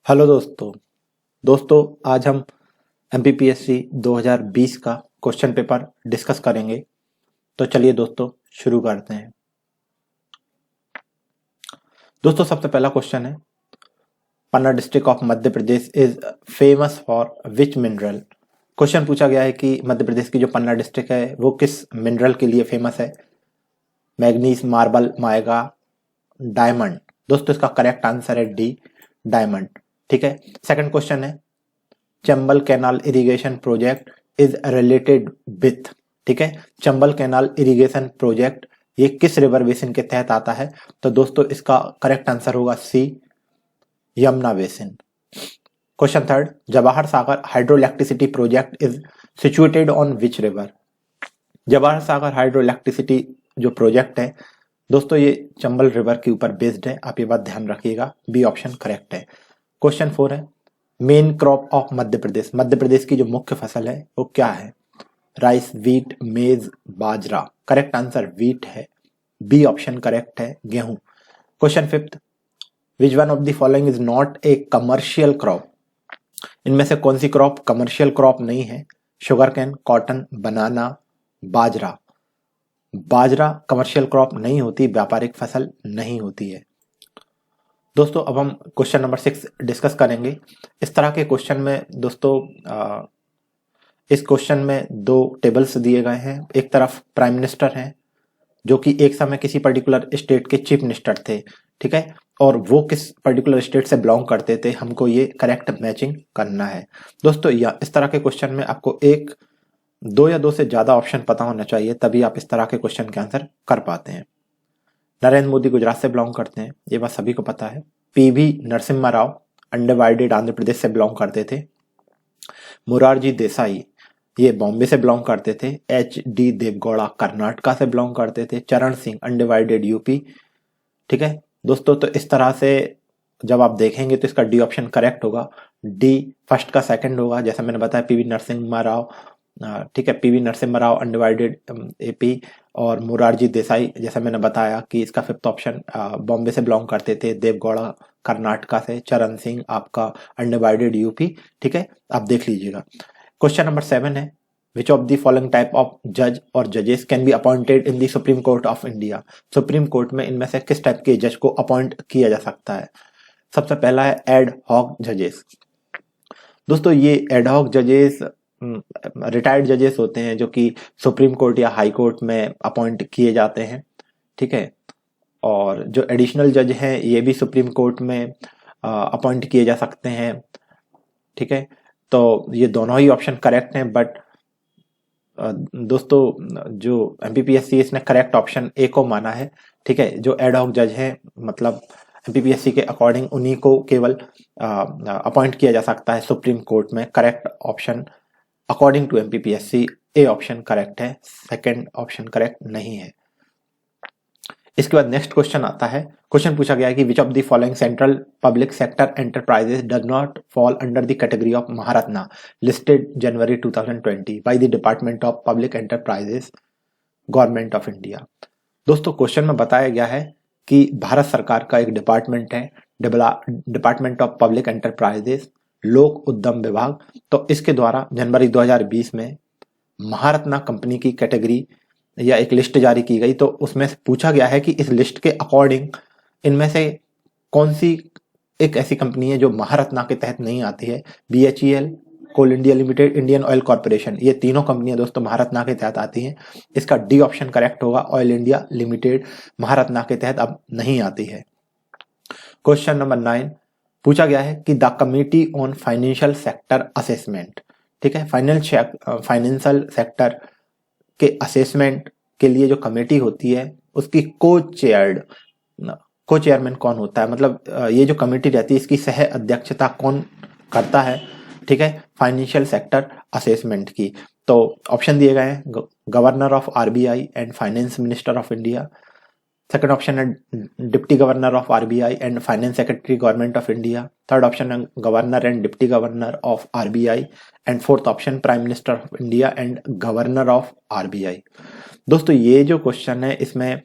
Hello दोस्तों आज हम एमपीपीएससी 2020 का क्वेश्चन पेपर डिस्कस करेंगे। तो चलिए दोस्तों शुरू करते हैं। दोस्तों सबसे पहला क्वेश्चन है, Panna district of Madhya Pradesh is famous for which mineral. Question पूछा गया है कि मध्य प्रदेश की जो पन्ना डिस्ट्रिक्ट है वो किस मिनरल के लिए फेमस है। Manganese, marble, mica, diamond. दोस्तों इसका करेक्ट आंसर है डी, डायमंड। ठीक है। सेकंड क्वेश्चन है, Chambal canal irrigation project is related with. ठीक है, चंबल कैनाल इरिगेशन प्रोजेक्ट ये किस रिवर बेसिन के तहत आता है। तो दोस्तों इसका करेक्ट आंसर होगा C, Yamuna basin. Question third, Jawahar Sagar hydro electricity project is situated on which river. Jawahar Sagar hydro electricity जो प्रोजेक्ट है दोस्तों ये चंबल रिवर के ऊपर बेस्ड है। आप ये बात ध्यान रखिएगा, बी ऑप्शन करेक्ट है। क्वेश्चन फोर है, main crop of Madhya Pradesh. Madhya Pradesh की जो मुख्य फसल है वो क्या है। राइस, व्हीट, मेज, बाजरा। करेक्ट आंसर व्हीट है, बी ऑप्शन करेक्ट है, गेहूं। Question fifth, which one of the following is not A commercial crop. इनमें से कौन सी क्रॉप कमर्शियल क्रॉप नहीं है। शुगर कैन, कॉटन, बनाना, बाजरा। बाजरा कमर्शियल क्रॉप नहीं होती, व्यापारिक फसल नहीं होती है। दोस्तों अब हम क्वेश्चन नंबर 6 डिस्कस करेंगे। इस तरह के क्वेश्चन में दोस्तों इस क्वेश्चन में दो टेबल्स दिए गए हैं। एक तरफ प्राइम मिनिस्टर हैं जो कि एक समय किसी पर्टिकुलर स्टेट के चीफ मिनिस्टर थे। ठीक है, और वो किस पर्टिकुलर स्टेट से बिलोंग करते थे, हमको ये करेक्ट मैचिंग करना है। दोस्तों इस तरह के क्वेश्चन में आपको दो या दो से ज्यादा ऑप्शन पता होना चाहिए, तभी आप इस तरह के क्वेश्चन के आंसर कर पाते हैं। नरेंद्र मोदी गुजरात से बिलोंग करते हैं, ये बात सभी को पता है। पीवी नरसिम्हा राव अनडिवाइडेड आंध्र प्रदेश से बिलोंग करते थे। मोरारजी देसाई ये बॉम्बे से बिलोंग करते थे। एच डी देवगौड़ा कर्नाटका से बिलोंग करते थे। चरण सिंह अनडिवाइडेड यूपी। ठीक है दोस्तों, तो इस तरह से जब आप देखेंगे तो इसका डी ऑप्शन करेक्ट होगा। डी फर्स्ट का सेकंड होगा, जैसा मैंने बताया पीवी नरसिम्हा राव। ठीक है, PV Narasimha Rao undivided AP, और मोरारजी देसाई जैसा मैंने बताया कि इसका फिफ्थ ऑप्शन बॉम्बे से बिलोंग करते थे। देवगौड़ा कर्नाटका से। चरण सिंह आपका अनडिवाइडेड यूपी। ठीक है, आप देख लीजिएगा। क्वेश्चन नंबर 7 है, which of the following type of जज और जजेस can be appointed in the supreme court of India. Supreme Court में इनमें से किस टाइप के जज को अपॉइंट किया जा सकता है। सबसे पहला है एड हॉक जजेस। दोस्तों ये एड हॉक जजेस रिटायर्ड जजेस होते हैं जो कि सुप्रीम कोर्ट या हाई कोर्ट में अपॉइंट किए जाते हैं। ठीक है, और जो एडिशनल जज हैं ये भी सुप्रीम कोर्ट में अपॉइंट किए जा सकते हैं। ठीक है, तो ये दोनों ही ऑप्शन करेक्ट हैं, बट दोस्तों जो एमपीपीएससी इसने करेक्ट ऑप्शन ए को माना है। ठीक है, जो एड हॉक जज हैं मतलब एमपीपीएससी के अकॉर्डिंग उन्हीं को केवल अपॉइंट किया जा सकता है सुप्रीम कोर्ट में। Correct option according to MPPSC A option correct है, सेकंड ऑप्शन करेक्ट नहीं है। इसके बाद नेक्स्ट क्वेश्चन आता है। क्वेश्चन पूछा गया है कि which of the following central public sector enterprises does not fall under the category of Maharatna listed January 2020 by the department of public enterprises government of India. दोस्तों क्वेश्चन में बताया गया है कि भारत सरकार का एक डिपार्टमेंट है, डिपार्टमेंट ऑफ पब्लिक एंटरप्राइजेस, लोक उद्यम विभाग। तो इसके द्वारा जनवरी 2020 में महारत्ना कंपनी की कैटेगरी या एक लिस्ट जारी की गई। तो उसमें से पूछा गया है कि इस लिस्ट के अकॉर्डिंग इनमें से कौन सी एक ऐसी कंपनी है जो महारत्ना के तहत नहीं आती है। BHEL, coal India limited, Indian oil corporation, ये तीनों कंपनियां दोस्तों महारत्ना के तहत आती हैं। इसका डी ऑप्शन करेक्ट होगा, ऑयल इंडिया लिमिटेड महारत्ना के तहत अब नहीं आती है। क्वेश्चन नंबर 9 पूछा गया है कि the committee on financial sector assessment. ठीक है, फाइनेंशियल सेक्टर के असेसमेंट के लिए जो कमेटी होती है उसकी को चेयरमैन कौन होता है, मतलब ये जो कमेटी रहती है इसकी सह अध्यक्षता कौन करता है। ठीक है, फाइनेंशियल सेक्टर असेसमेंट की। तो ऑप्शन दिए गए हैं, governor of RBI and finance minister of India. Second option है deputy governor of RBI and finance secretary government of India. Third option है governor and deputy governor of RBI and fourth option prime minister of India and governor of RBI. दोस्तों ये जो question है इसमें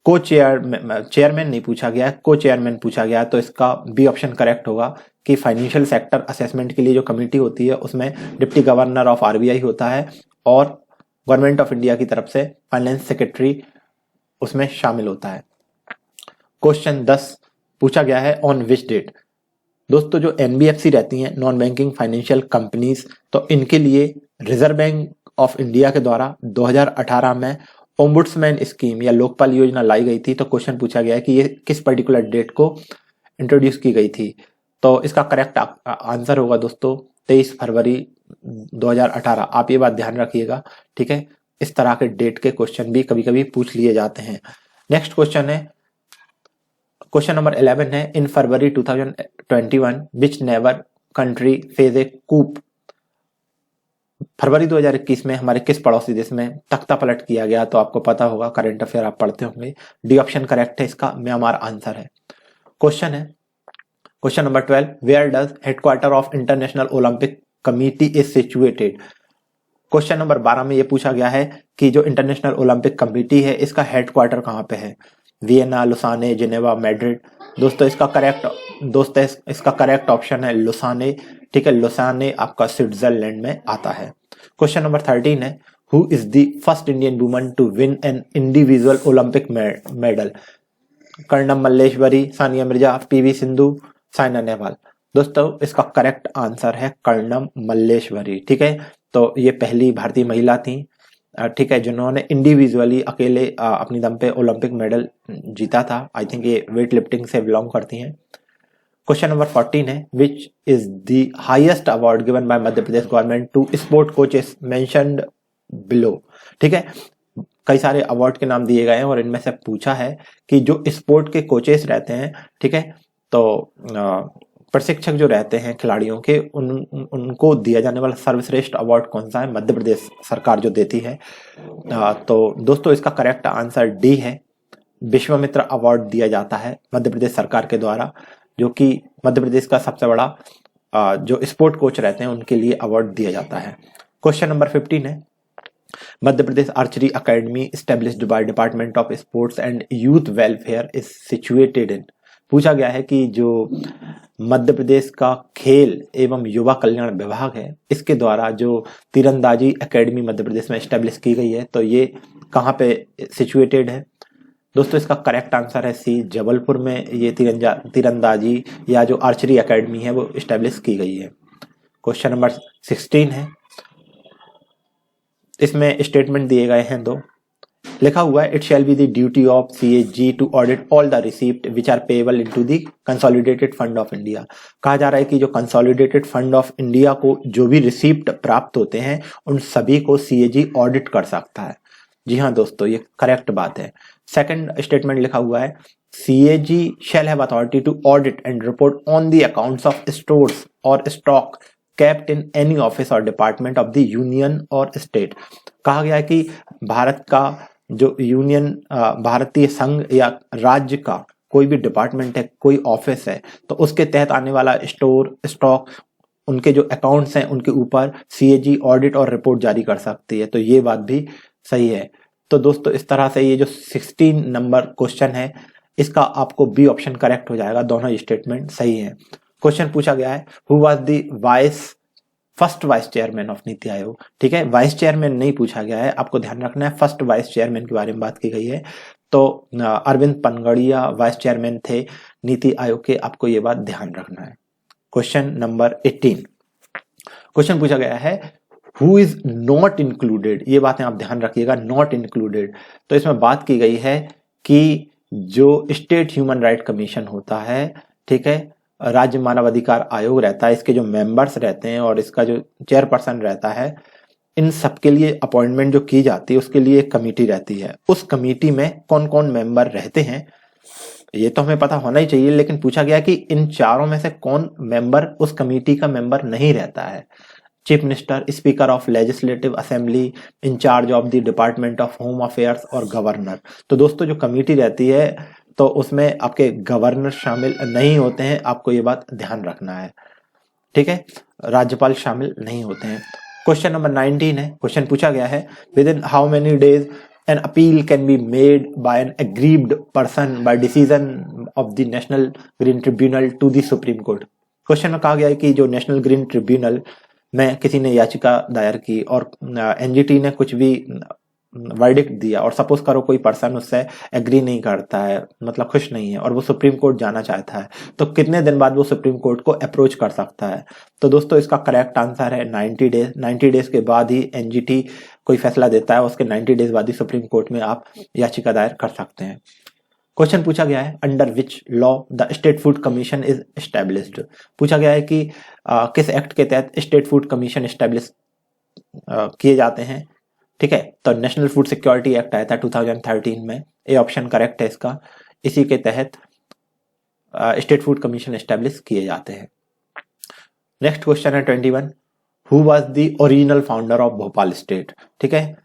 को chairman नहीं पूछा गया है, को चेयरमैन पूछा गया है, तो इसका बी ऑप्शन करेक्ट होगा कि फाइनेंशियल सेक्टर असेसमेंट के लिए जो कमेटी होती है उसमें डिप्टी गवर्नर ऑफ आरबीआई होता है और गवर्नमेंट ऑफ इंडिया की तरफ से फाइनेंस सेक्रेटरी उसमें शामिल होता है। क्वेश्चन 10 पूछा गया है ऑन विच डेट। दोस्तों जो एनबीएफसी रहती हैं, नॉन बैंकिंग फाइनेंशियल कंपनीज, तो इनके लिए रिजर्व बैंक ऑफ इंडिया के द्वारा 2018 में ओम्बुड्समैन स्कीम या लोकपाल योजना लाई गई थी। तो क्वेश्चन पूछा गया है कि ये किस पर्टिकुलर डेट को इंट्रोड्यूस की गई थी। तो इसका करेक्ट आंसर होगा दोस्तों 23 फरवरी 2018। आप ये बात ध्यान रखिएगा, ठीक है। इस तरह के डेट के क्वेश्चन भी कभी कभी पूछ लिए जाते हैं। नेक्स्ट क्वेश्चन है, क्वेश्चन नंबर 11 है, इन फरवरी 2021 विच नेबर कंट्री फेज ए कूप। फरवरी 2021 में हमारे किस पड़ोसी देश में तख्ता पलट किया गया। तो आपको पता होगा, करंट अफेयर आप पढ़ते होंगे। डी ऑप्शन करेक्ट है, इसका म्यांमार आंसर है। क्वेश्चन है question number 12, where does headquarter of International Olympic Committee is situated. Question number 12 में ये पूछा गया है कि जो इंटरनेशनल ओलंपिक कमिटी है इसका हेडक्वार्टर कहाँ पे है। Vienna, Lausanne, Geneva, Madrid. दोस्तों इसका करेक्ट ऑप्शन है लुसाने, ठीक है। लुसाने आपका स्विट्जरलैंड में आता है। क्वेश्चन नंबर 13 है, who is the first Indian woman to win an individual Olympic medal. Karnam Malleswari, Sania Mirza, PV Sindhu, Saina Nehwal. दोस्तों इसका करेक्ट आंसर है कर्णम मल्लेश्वरी, ठीक है। तो ये पहली भारतीय महिला थी, ठीक है, जिन्होंने इंडिविजुअली अकेले अपनी दम पे ओलंपिक मेडल जीता था। आई थिंक ये वेट लिफ्टिंग से बिलोंग करती हैं। क्वेश्चन नंबर 14 है, which is the highest award given by Madhya Pradesh government to sport coaches mentioned below. ठीक है, कई सारे अवार्ड के नाम दिए गए हैं और इनमें से पूछा है कि जो स्पोर्ट के कोचेस रहते हैं, ठीक है, तो प्रशिक्षक जो रहते हैं खिलाड़ियों के, उनको दिया जाने वाला सर्वश्रेष्ठ अवार्ड कौन सा है। मध्य प्रदेश सरकार जो देती है। तो दोस्तों इसका करेक्ट आंसर डी है, विश्वामित्र अवार्ड दिया जाता है मध्य प्रदेश सरकार के द्वारा, जो कि मध्य प्रदेश का सबसे बड़ा जो स्पोर्ट कोच रहते हैं उनके लिए अवार्ड दिया जाता है। क्वेश्चन नंबर 15 है, Madhya Pradesh archery academy established by department of sports and youth welfare is situated in. पूछा गया है कि जो मध्य प्रदेश का खेल एवं युवा कल्याण विभाग है, इसके द्वारा जो तीरंदाजी एकेडमी मध्य प्रदेश में एस्टेब्लिश की गई है, तो ये कहाँ पे सिचुएटेड है। दोस्तों इसका करेक्ट आंसर है सी, जबलपुर में ये तीरंदाजी या जो आर्चरी एकेडमी है वो एस्टेब्लिश की गई है। क्वेश्चन नंबर 16 है, इसमें स्टेटमेंट दिए गए हैं दो। लिखा हुआ है, it shall be the duty of CAG to audit all the receipt which are payable into the consolidated fund of India. कहा जा रहा है कि जो कंसोलिडेटेड फंड ऑफ इंडिया को जो भी रिसीप्ट प्राप्त होते हैं उन सभी को सीएजी ऑडिट कर सकता है। जी हाँ दोस्तों, ये करेक्ट बात है। सेकंड स्टेटमेंट लिखा हुआ है, CAG shall have authority to audit and report on the accounts of stores और stock kept in any office or department of the union or state। कहा गया है कि भारत का जो यूनियन भारतीय संघ या राज्य का कोई भी डिपार्टमेंट है, कोई ऑफिस है, तो उसके तहत आने वाला स्टोर, स्टॉक, उनके जो अकाउंट्स हैं उनके ऊपर सीएजी ऑडिट और रिपोर्ट जारी कर सकती है। तो ये बात भी सही है। तो दोस्तों इस तरह से ये जो 16 नंबर क्वेश्चन है इसका आपको बी ऑप्शन करेक्ट हो जाएगा, दोनों स्टेटमेंट सही है। क्वेश्चन पूछा गया है, who was the first vice chairman of NITI Aayog. ठीक है, वाइस चेयरमैन नहीं पूछा गया है, आपको ध्यान रखना है फर्स्ट वाइस चेयरमैन के बारे में बात की गई है। तो अरविंद पनगड़िया वाइस चेयरमैन थे नीति आयोग के, आपको ये बात ध्यान रखना है। क्वेश्चन नंबर 18, क्वेश्चन पूछा गया है, हु इज नॉट इंक्लूडेड। ये बातें आप ध्यान रखिएगा, नॉट इंक्लूडेड। तो इसमें बात की गई है कि जो स्टेट ह्यूमन राइट कमीशन होता है, ठीक है, राज्य मानव अधिकार आयोग रहता है, इसके जो मेंबर्स रहते हैं और इसका जो चेयरपर्सन रहता है, इन सबके लिए अपॉइंटमेंट जो की जाती है उसके लिए एक कमेटी रहती है। उस कमेटी में कौन कौन मेंबर रहते हैं ये तो हमें पता होना ही चाहिए, लेकिन पूछा गया कि इन चारों में से कौन मेंबर उस कमेटी का मेंबर नहीं रहता है। Chief minister, speaker of legislative assembly, in-charge of the department of home affairs और गवर्नर। तो दोस्तों जो कमेटी रहती है तो उसमें आपके गवर्नर शामिल नहीं होते हैं, आपको ये बात ध्यान रखना है। ठीक है, राज्यपाल शामिल नहीं होते हैं। क्वेश्चन नंबर 19 है, क्वेश्चन पूछा गया है, with in how many days An appeal can be made by an aggrieved person by decision of the National Green Tribunal to the Supreme Court. Question में कहा गया है कि जो नेशनल ग्रीन ट्रिब्यूनल में किसी ने याचिका दायर की और एनजीटी ने कुछ भी वर्डिक्ट दिया और सपोज करो कोई पर्सन उससे एग्री नहीं करता है, मतलब खुश नहीं है और वो सुप्रीम कोर्ट जाना चाहता है, तो कितने दिन बाद वो सुप्रीम कोर्ट को अप्रोच कर सकता है? तो दोस्तों इसका करेक्ट आंसर है 90 डेज। 90 डेज के बाद ही एनजीटी कोई फैसला देता है, उसके 90 डेज बाद ही सुप्रीम कोर्ट में आप याचिका दायर कर सकते हैं। क्वेश्चन पूछा गया है under which law the state food commission is established. पूछा गया है कि किस एक्ट के तहत स्टेट फूड कमीशन एस्टेब्लिश किए जाते हैं। ठीक है, तो नेशनल फूड सिक्योरिटी एक्ट आया था 2013 में, ए ऑप्शन करेक्ट है इसका। इसी के तहत स्टेट फूड कमीशन एस्टेब्लिश किए जाते हैं। नेक्स्ट क्वेश्चन है 21, who was the original founder of Bhopal state. ठीक है,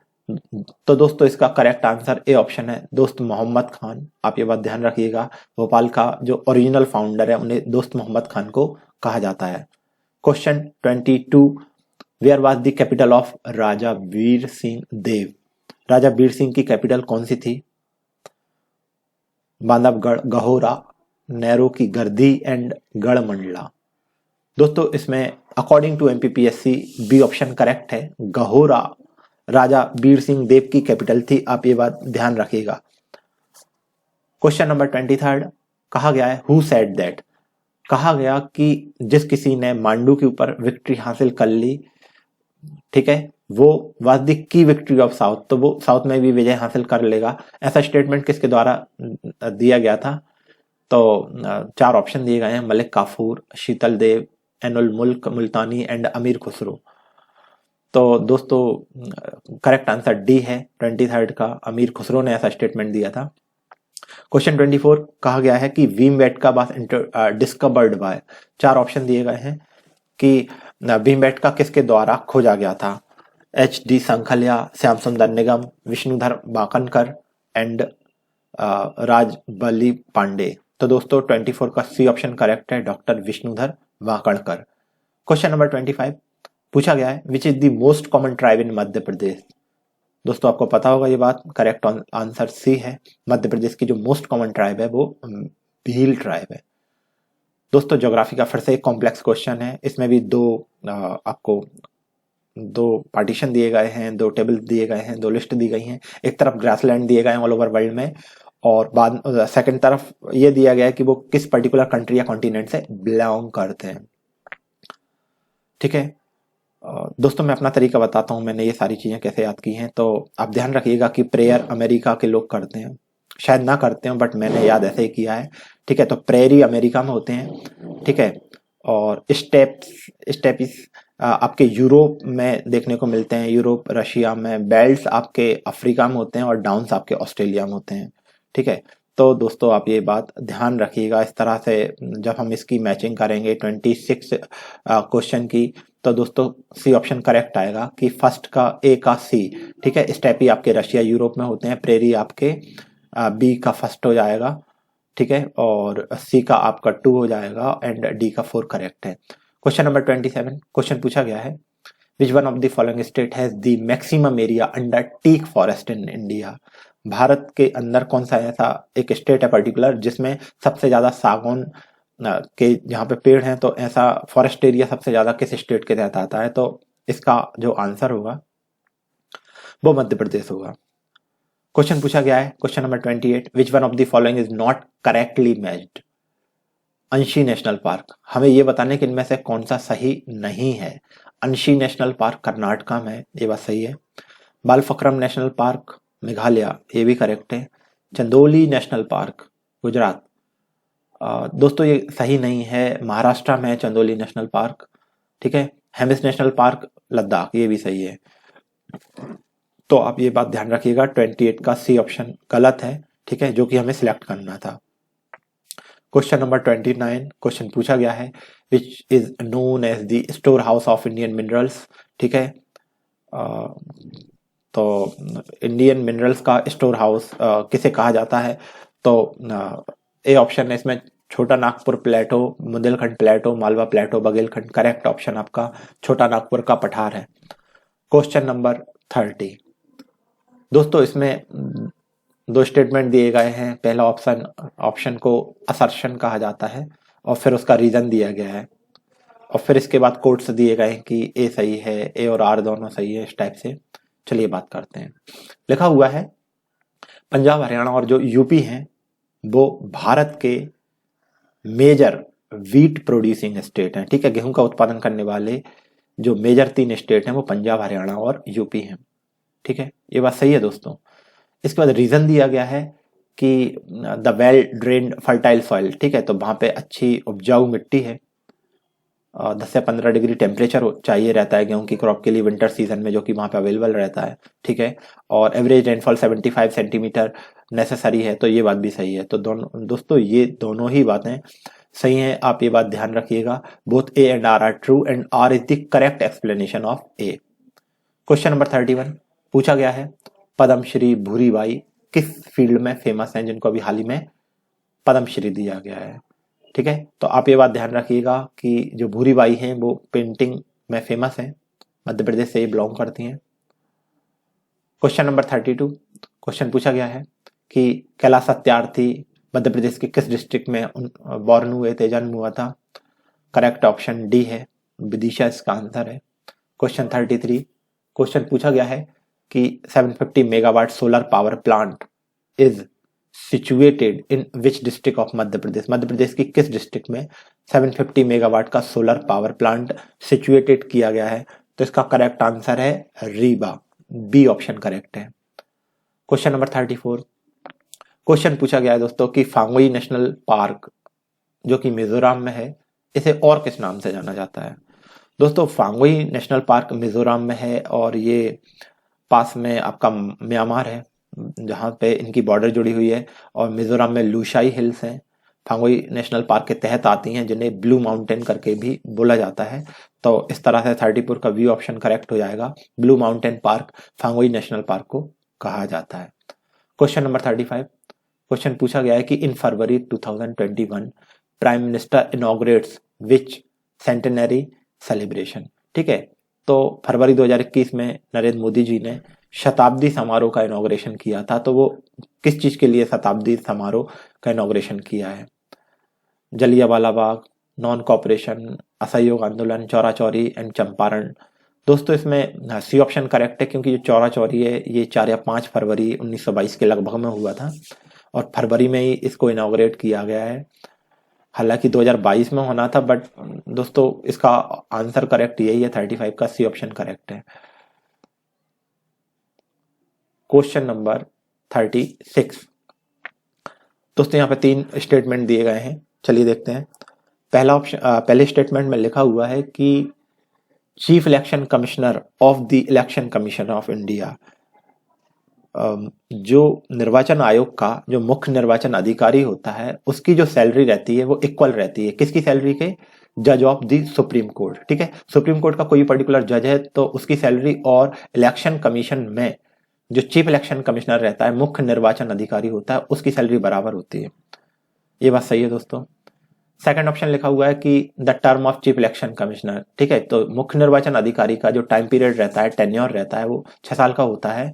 तो दोस्तों इसका करेक्ट आंसर ए ऑप्शन है, दोस्त मोहम्मद खान। आप ये बात ध्यान रखिएगा, भोपाल का जो ओरिजिनल फाउंडर है उन्हें दोस्त मोहम्मद खान को कहा जाता है। Question 22, where was the capital of Raja Vir Singh Deo. Raja Vir Singh की कैपिटल कौन सी थी? बांधवगढ़, गहोरा, नेहरू की गर्दी एंड गढ़मंडला। दोस्तों इसमें according to MPPSC B option correct है, गहोरा राजा वीर सिंह देव की कैपिटल थी। आप ये बात ध्यान रखिएगा। क्वेश्चन नंबर 23, कहा गया है हु सेड दैट। कहा गया कि जिस किसी ने मांडू के ऊपर विक्ट्री हासिल कर ली, ठीक है, वो was the key victory of south, तो वो साउथ में भी विजय हासिल कर लेगा। ऐसा स्टेटमेंट किसके द्वारा दिया गया था? तो 4 ऑप्शन दिए गए हैं, मलिक काफूर, शीतल देव, एनुल मुल्क मुल्तानी एंड अमीर खुसरो। तो दोस्तों करेक्ट आंसर डी है 23 का, अमीर खुसरो ने ऐसा स्टेटमेंट दिया था। क्वेश्चन 24, कहा गया है कि Bhimbetka was discovered by. 4 option दिए गए हैं कि भीमबेटका किसके द्वारा खोजा गया था? HD Sankhalia, Shyam Sundar Nigam, Vishnudhar Wakankar and Rajbali Pandey. तो दोस्तों 24 का सी ऑप्शन करेक्ट है, doctor Vishnudhar Wakankar. Question number 25, पूछा गया है which is the most common tribe in Madhya Pradesh. दोस्तों आपको पता होगा ये बात, करेक्ट आंसर सी है। मध्य प्रदेश की जो मोस्ट कॉमन ट्राइब है वो भील ट्राइब है। दोस्तों ज्योग्राफी का फिर से एक कॉम्प्लेक्स क्वेश्चन है, इसमें भी आपको 2 पार्टीशन दिए गए हैं, 2 टेबल दिए गए हैं, 2 लिस्ट दी गई हैं। एक तरफ ग्रासलैंड दिए गए हैं ऑल ओवर वर्ल्ड में, और बाद सेकंड तरफ ये दिया गया है कि वो किस पर्टिकुलर कंट्री या कॉन्टिनेंट से बिलोंग करते हैं। ठीक है दोस्तों, मैं अपना तरीका बताता हूँ, मैंने ये सारी चीजें कैसे याद की हैं। तो आप ध्यान रखिएगा कि प्रेयर अमेरिका के लोग करते हैं, शायद ना करते हो बट मैंने याद ऐसे ही किया है। ठीक है, तो प्रेयरी अमेरिका में होते हैं, ठीक है, और स्टेप्स आपके यूरोप में देखने को मिलते हैं, यूरोप रशिया में, बेल्ट्स आपके अफ्रीका में होते हैं और डाउन्स आपके ऑस्ट्रेलिया में होते हैं। ठीक है, तो दोस्तों आप ये बात ध्यान रखिएगा। इस तरह से जब हम इसकी मैचिंग करेंगे 26 क्वेश्चन की, तो दोस्तों सी ऑप्शन करेक्ट आएगा कि फर्स्ट का ए का सी। ठीक है, स्टेपी आपके रशिया यूरोप में होते हैं, प्रेरी आपके बी का फर्स्ट हो जाएगा, ठीक है, और सी का आपका 2 हो जाएगा एंड डी का 4 करेक्ट है। क्वेश्चन नंबर 27, क्वेश्चन पूछा गया है which one of the following state has the maximum area under teak forest in India. भारत के अंदर कौन सा ऐसा एक स्टेट है पर्टिकुलर जिसमें सबसे ज्यादा सागौन के जहाँ पे पेड़ हैं, तो ऐसा फॉरेस्ट एरिया सबसे ज्यादा किस स्टेट के तहत आता है? तो इसका जो आंसर होगा वो मध्य प्रदेश होगा। क्वेश्चन पूछा गया है question number 28, which one of the following is not correctly matched. अंशी नेशनल पार्क, हमें ये बताने कि इनमें से कौन सा सही नहीं है। अंशी नेशनल पार्क कर्नाटका में, ये बात सही है। बालफक्रम नेशनल पार्क मेघालय, ये भी करेक्ट है। चंदोली नेशनल पार्क गुजरात, दोस्तों ये सही नहीं है, महाराष्ट्र में है चंदोली नेशनल पार्क। ठीक है, हेमिस नेशनल पार्क लद्दाख, ये भी सही है। तो आप ये बात ध्यान रखिएगा, 28 का सी ऑप्शन गलत है, ठीक है, जो कि हमें सिलेक्ट करना था। क्वेश्चन नंबर 29, क्वेश्चन पूछा गया है which is known as the store house of Indian minerals. ठीक है, तो इंडियन मिनरल्स का स्टोर हाउस किसे कहा जाता है? तो ए ऑप्शन है इसमें छोटा नागपुर प्लेटो, बुंदेलखंड प्लेटो, मालवा प्लेटो, बघेलखंड। करेक्ट ऑप्शन आपका छोटा नागपुर का पठार है। क्वेश्चन नंबर 30, दोस्तों इसमें दो स्टेटमेंट दिए गए हैं। पहला ऑप्शन को असर्शन कहा जाता है और फिर उसका रीजन दिया गया है, और फिर इसके बाद कोट्स दिए गए हैं कि ए सही है, ए और आर दोनों सही है, इस टाइप से। चलिए बात करते हैं। लिखा हुआ है पंजाब, हरियाणा और जो यूपी हैं वो भारत के मेजर वीट प्रोड्यूसिंग स्टेट हैं। ठीक है, गेहूं का उत्पादन करने वाले जो मेजर 3 स्टेट हैं वो पंजाब, हरियाणा और यूपी हैं। ठीक है, ये बात सही है दोस्तों। इसके बाद रीजन दिया गया है कि the well drained fertile soil. ठीक है, तो वहां पे अच्छी उपजाऊ मिट्टी है, 10 से 15 डिग्री टेम्परेचर चाहिए रहता है गेहूं की क्रॉप के लिए विंटर सीजन में, जो कि वहां पे अवेलेबल रहता है। ठीक है, और एवरेज रेनफॉल 75 सेंटीमीटर नेसेसरी है, तो ये बात भी सही है। तो दोस्तों ये दोनों ही बातें सही हैं, आप ये बात ध्यान रखिएगा। Both A and R are true and R is the correct explanation of A. Question number 31 पूछा गया है पद्मश्री भूरीबाई किस फील्ड में फेमस हैं, जिनको अभी हाल ही में पद्मश्री दिया गया है। ठीक है, तो आप ये बात ध्यान रखिएगा कि जो भूरीबाई हैं वो पेंटिंग में फेमस हैं, मध्य प्रदेश से ये बिलोंग करती हैं। क्वेश्चन नंबर 32 क्वेश्चन पूछा गया है कि कैलाश सत्यार्थी मध्य प्रदेश के किस डिस्ट्रिक्ट में बॉर्न हुए थे, जन्म हुआ था। करेक्ट ऑप्शन डी है, विदिशा इसका आंसर है। क्वेश्चन 33 क्वेश्चन पूछा गया है कि 750 megawatt solar power plant is situated in which district of Madhya Pradesh. Madhya Pradesh की किस डिस्ट्रिक्ट में 750 मेगावाट का सोलर पावर प्लांट सिचुएटेड किया गया है। तो इसका करेक्ट आंसर है रीवा, बी ऑप्शन करेक्ट है। क्वेश्चन नंबर 34 क्वेश्चन पूछा गया है दोस्तों कि फांगोई नेशनल पार्क जो कि मिजोरम में है, इसे और किस नाम से जाना जाता है। दोस्तों फांगोई नेशनल पार्क मिजोरम में है और ये पास में आपका म्यांमार है जहाँ पे इनकी बॉर्डर जुड़ी हुई है, और मिजोरम में लूशाई हिल्स हैं फांगोई नेशनल पार्क के तहत आती हैं, जिन्हें ब्लू माउंटेन करके भी बोला जाता है। तो इस तरह से 34 का बी ऑप्शन करेक्ट हो जाएगा, blue mountain park Phawngpui national park को कहा जाता है। क्वेश्चन नंबर 35 क्वेश्चन पूछा गया है कि इन फरवरी 2021 प्राइम मिनिस्टर इनॉग्रेट्स विच सेंटेनरी सेलिब्रेशन। ठीक है, तो फरवरी 2021 में नरेंद्र मोदी जी ने शताब्दी समारोह का इनॉग्रेशन किया था, तो वो किस चीज के लिए शताब्दी समारोह का इनॉग्रेशन किया है। जलियांवाला बाग, नॉन कॉपरेशन, असहयोग आंदोलन, चौरा चौरी एंड चंपारण। दोस्तों इसमें सी ऑप्शन करेक्ट है, क्योंकि जो चौरा चौरी है ये 4 या 5 फरवरी 1922 के लगभग में हुआ था और फरवरी में ही इसको इनॉग्रेट किया गया है। हालांकि 2022 में होना था, बट दोस्तों इसका आंसर करेक्ट यही है, 35 का सी ऑप्शन करेक्ट है। क्वेश्चन नंबर 36 दोस्तों यहाँ पे 3 स्टेटमेंट दिए गए हैं, चलिए देखते हैं। पहला ऑप्शन, पहले स्टेटमेंट में लिखा हुआ है कि chief election commissioner of the election commission of India, जो निर्वाचन आयोग का जो मुख्य निर्वाचन अधिकारी होता है उसकी जो सैलरी रहती है वो इक्वल रहती है किसकी सैलरी के, जज ऑफ द सुप्रीम कोर्ट। ठीक है, सुप्रीम कोर्ट का कोई पर्टिकुलर जज है तो उसकी सैलरी और इलेक्शन कमीशन में जो चीफ इलेक्शन कमिश्नर रहता है, मुख्य निर्वाचन अधिकारी होता है, उसकी सैलरी बराबर होती है। ये बात सही है दोस्तों। सेकंड ऑप्शन लिखा हुआ है कि the term of chief election commissioner. ठीक है, तो मुख्य निर्वाचन अधिकारी का जो टाइम पीरियड रहता है, टेन्योर रहता है, वो 6 साल का होता है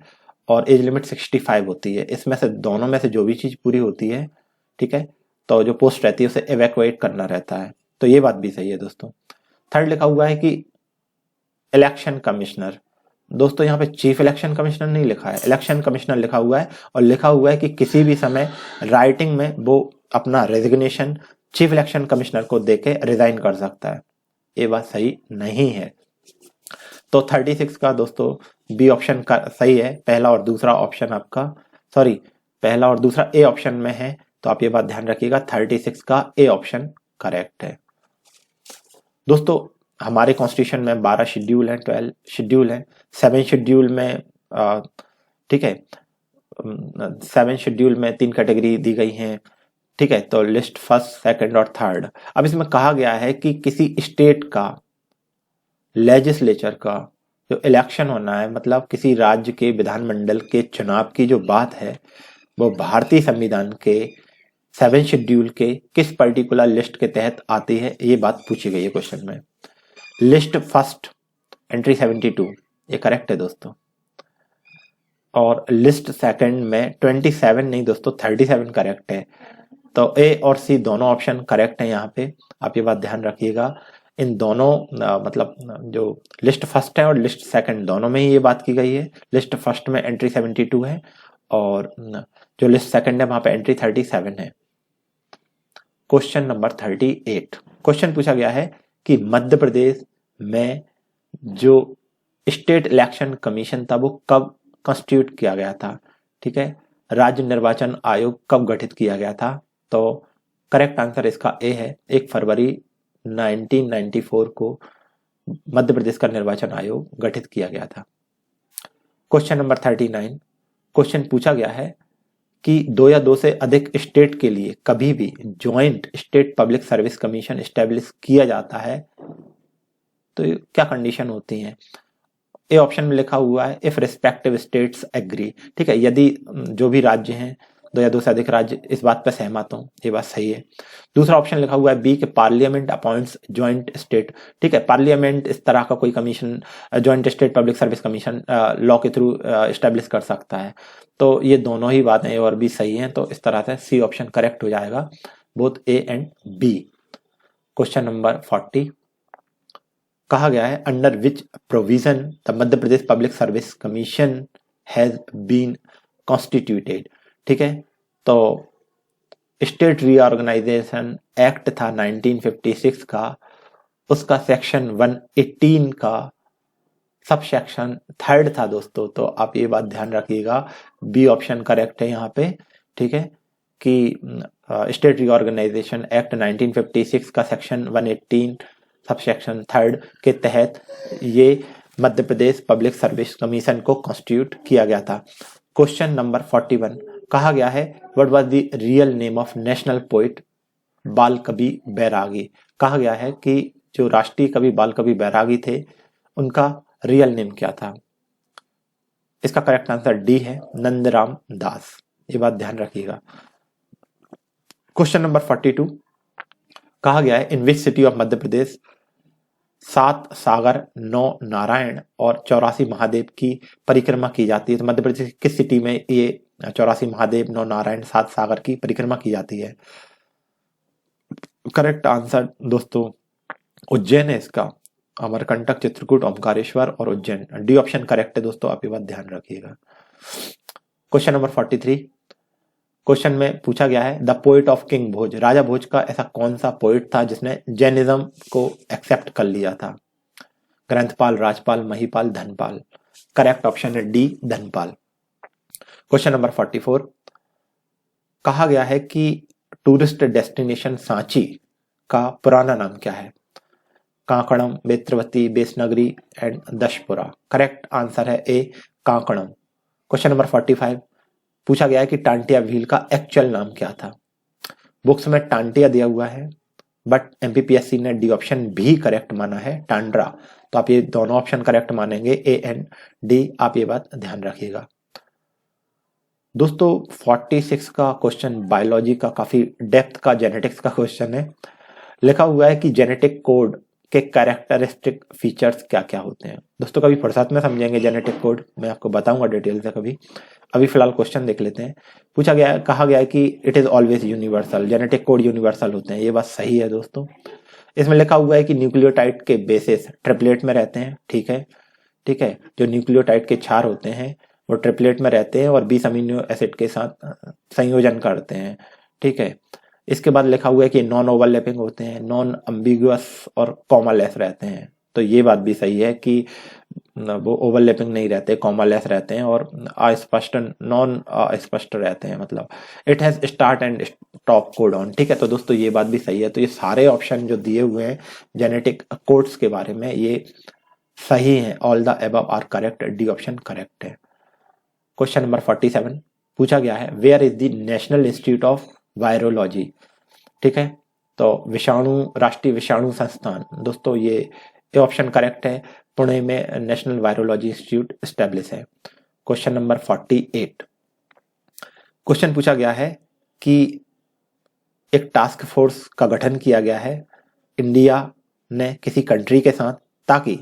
और एज लिमिट 65 होती है। इसमें से दोनों में से जो भी चीज पूरी होती है, ठीक है, तो जो पोस्ट रहती है उसे एवैक्यूएट करना रहता है, तो ये बात भी सही है दोस्तों। थर्ड लिखा हुआ है कि इलेक्शन कमिश्नर। दोस्तों यहाँ पे चीफ इलेक्शन कमिश्नर नहीं लिखा है, इलेक्शन कमिश्नर लिखा हुआ है, और लिखा हुआ है कि किसी भी समय राइटिंग में वो अपना रेजिग्नेशन चीफ इलेक्शन कमिश्नर को देके रिजाइन कर सकता है। ये बात सही नहीं है। तो 36 का दोस्तों बी ऑप्शन का सही है, पहला और दूसरा ऑप्शन आपका, सॉरी, पहला और दूसरा ए ऑप्शन में है, तो आप ये बात ध्यान रखिएगा, 36 का ए ऑप्शन करेक्ट है। दोस्तों हमारे कॉन्स्टिट्यूशन में 12 शेड्यूल है, 12 शेड्यूल है। 7 शेड्यूल में ठीक है, 7 शेड्यूल में 3 कैटेगरी दी गई हैं। ठीक है, तो लिस्ट फर्स्ट, सेकंड और थर्ड। अब इसमें कहा गया है कि किसी स्टेट का लेजिस्लेचर का जो इलेक्शन होना है, मतलब किसी राज्य के विधानमंडल के चुनाव की जो बात है, वो भारतीय संविधान के 7 शेड्यूल के किस पर्टिकुलर लिस्ट के तहत आती है, ये बात पूछी गई है क्वेश्चन में। लिस्ट फर्स्ट एंट्री 72, ये करेक्ट है दोस्तों। और लिस्ट सेकंड में 27 नहीं दोस्तों 37 करेक्ट है। तो ए और सी दोनों ऑप्शन करेक्ट है यहाँ पे, आप ये बात ध्यान रखिएगा। इन दोनों मतलब जो लिस्ट फर्स्ट है और लिस्ट सेकंड दोनों में ही ये बात की गई है। लिस्ट फर्स्ट में एंट्री 72 है और जो लिस्ट सेकंड है वहां पे एंट्री 37 है। क्वेश्चन नंबर 38, क्वेश्चन पूछा गया है कि मध्य प्रदेश में जो स्टेट इलेक्शन कमीशन था वो कब कॉन्स्टिट्यूट किया गया था, ठीक है। राज्य निर्वाचन आयोग कब गठित किया गया था, तो करेक्ट आंसर इसका ए है। 1 फरवरी 1994 को मध्य प्रदेश का निर्वाचन आयोग गठित किया गया था। क्वेश्चन नंबर 39, क्वेश्चन पूछा गया है कि 2 या 2 से अधिक स्टेट के लिए कभी भी joint state public service commission establish किया जाता है तो क्या कंडीशन होती हैं। ए ऑप्शन में लिखा हुआ है इफ रिस्पेक्टिव स्टेट्स एग्री, ठीक है, यदि जो भी राज्य हैं 2 या 2 से अधिक राज्य इस बात पर सहमत हों, ये बात सही है। दूसरा ऑप्शन लिखा हुआ है बी के पार्लियामेंट अपॉइंट्स ज्वाइंट स्टेट, ठीक है, पार्लियामेंट इस तरह का कोई commission joint state public service commission law के थ्रू एस्टेब्लिश कर सकता है। तो ये दोनों ही बातें और भी सही हैं, तो इस तरह से सी ऑप्शन करेक्ट हो जाएगा, both A and B. Question number 40, कहा गया है under which provision the Madhya Pradesh public service commission has been constituted, ठीक है। तो स्टेट रीऑर्गेनाइजेशन एक्ट था 1956 का, उसका सेक्शन 118 का सब सेक्शन 3 था दोस्तों। तो आप ये बात ध्यान रखिएगा, बी ऑप्शन करेक्ट है यहाँ पे, ठीक है, कि स्टेट रीऑर्गेनाइजेशन एक्ट 1956 का सेक्शन 118 सब सेक्शन 3 के तहत ये मध्य प्रदेश पब्लिक सर्विस कमीशन को कॉन्स्टिट्यूट किया गया था। क्वेश्चन नंबर 41, कहा गया है what was the real name of national poet बाल कवि बैरागी। कहा गया है कि जो राष्ट्रीय कवि बाल कवि बैरागी थे उनका रियल नेम क्या था। इसका करेक्ट आंसर डी है, नंदराम दास, ये बात ध्यान रखिएगा। क्वेश्चन नंबर 42, कहा गया है इन विच सिटी ऑफ मध्य प्रदेश 7 सागर 9 नारायण और 84 महादेव की परिक्रमा की जाती है। तो मध्य प्रदेश की किस सिटी में ये 84 महादेव 9 नारायण 7 सागर की परिक्रमा की जाती है। करेक्ट आंसर दोस्तों उज्जैन है इसका, अमरकंटक चित्रकूट ओमकारेश्वर और उज्जैन, डी ऑप्शन करेक्ट है दोस्तों, आप ये बात ध्यान रखिएगा। क्वेश्चन नंबर 43, क्वेश्चन में पूछा गया है द पोइट ऑफ किंग भोज, राजा भोज का ऐसा कौन सा पोइट था जिसने जैनिज्म को एक्सेप्ट कर लिया था। ग्रंथपाल, राजपाल, महिपाल, धनपाल, करेक्ट ऑप्शन है डी धनपाल। क्वेश्चन नंबर 44, कहा गया है कि टूरिस्ट डेस्टिनेशन सांची का पुराना नाम क्या है। कांकड़म, बेत्रवती, बेसनगरी एंड दशपुरा, करेक्ट आंसर है ए कांकड़म। क्वेश्चन नंबर 45, पूछा गया है कि टांटिया व्हील का एक्चुअल नाम क्या था। बुक्स में टांटिया दिया हुआ है बट एमपीपीएससी ने डी ऑप्शन भी करेक्ट माना है टांड्रा, तो आप ये दोनों ऑप्शन करेक्ट मानेंगे ए एंड डी, आप ये बात ध्यान रखिएगा। दोस्तों 46 का क्वेश्चन बायोलॉजी का काफी डेप्थ का जेनेटिक्स का क्वेश्चन है। लिखा हुआ है कि जेनेटिक कोड के कैरेक्टरिस्टिक फीचर्स क्या क्या होते हैं। दोस्तों कभी फुर्सत में समझेंगे जेनेटिक कोड, मैं आपको बताऊंगा डिटेल से कभी, अभी फिलहाल क्वेश्चन देख लेते हैं। पूछा गया है, कहा गया है कि it is always universal, genetic code universal होते हैं, ये बात सही है दोस्तों। इसमें लिखा हुआ है कि न्यूक्लियोटाइड के बेसिस ट्रिपलेट में रहते हैं, ठीक है, ठीक है, जो न्यूक्लियोटाइड के क्षार होते हैं वो ट्रिपलेट में रहते हैं और 20 अमीनो एसिड के साथ संयोजन करते हैं, ठीक है। इसके बाद लिखा हुआ है कि नॉन ओवरलैपिंग होते हैं, नॉन अम्बिगुअस और कॉमालेस रहते हैं, तो ये बात भी सही है कि वो ओवरलैपिंग नहीं रहते, कॉमालेस रहते हैं और अस्पष्ट नॉन अस्पष्ट रहते हैं, मतलब it has start and stop codon, ठीक है। तो दोस्तों ये बात भी सही है, तो ये सारे ऑप्शन जो दिए हुए हैं जेनेटिक कोड्स के बारे में ये सही है, all the above are correct, D option correct है। क्वेश्चन नंबर 47 पूछा गया है where is the national institute of virology, ठीक है, तो विषाणु, राष्ट्रीय विषाणु संस्थान, दोस्तों ये ऑप्शन करेक्ट है, पुणे में नेशनल वायरोलॉजी इंस्टीट्यूट एस्टेब्लिश है। क्वेश्चन नंबर 48, क्वेश्चन पूछा गया है कि एक टास्क फोर्स का गठन किया गया है इंडिया ने किसी कंट्री के साथ ताकि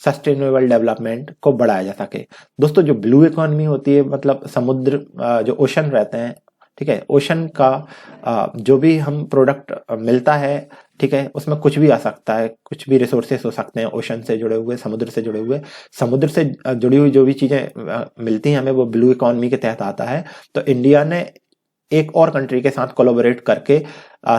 सस्टेनेबल डेवलपमेंट को बढ़ाया जा सके। दोस्तों जो ब्लू इकोनॉमी होती है, मतलब समुद्र जो ओशन रहते हैं, ठीक है, ओशन का जो भी हम प्रोडक्ट मिलता है, ठीक है, उसमें कुछ भी आ सकता है, कुछ भी रिसोर्सेस हो सकते हैं ओशन से जुड़े हुए, समुद्र से जुड़े हुए, समुद्र से जुड़ी हुई जो भी चीजें मिलती हैं हमें, वो ब्लू इकोनॉमी के तहत आता है। तो इंडिया ने एक और कंट्री के साथ कोलैबोरेट करके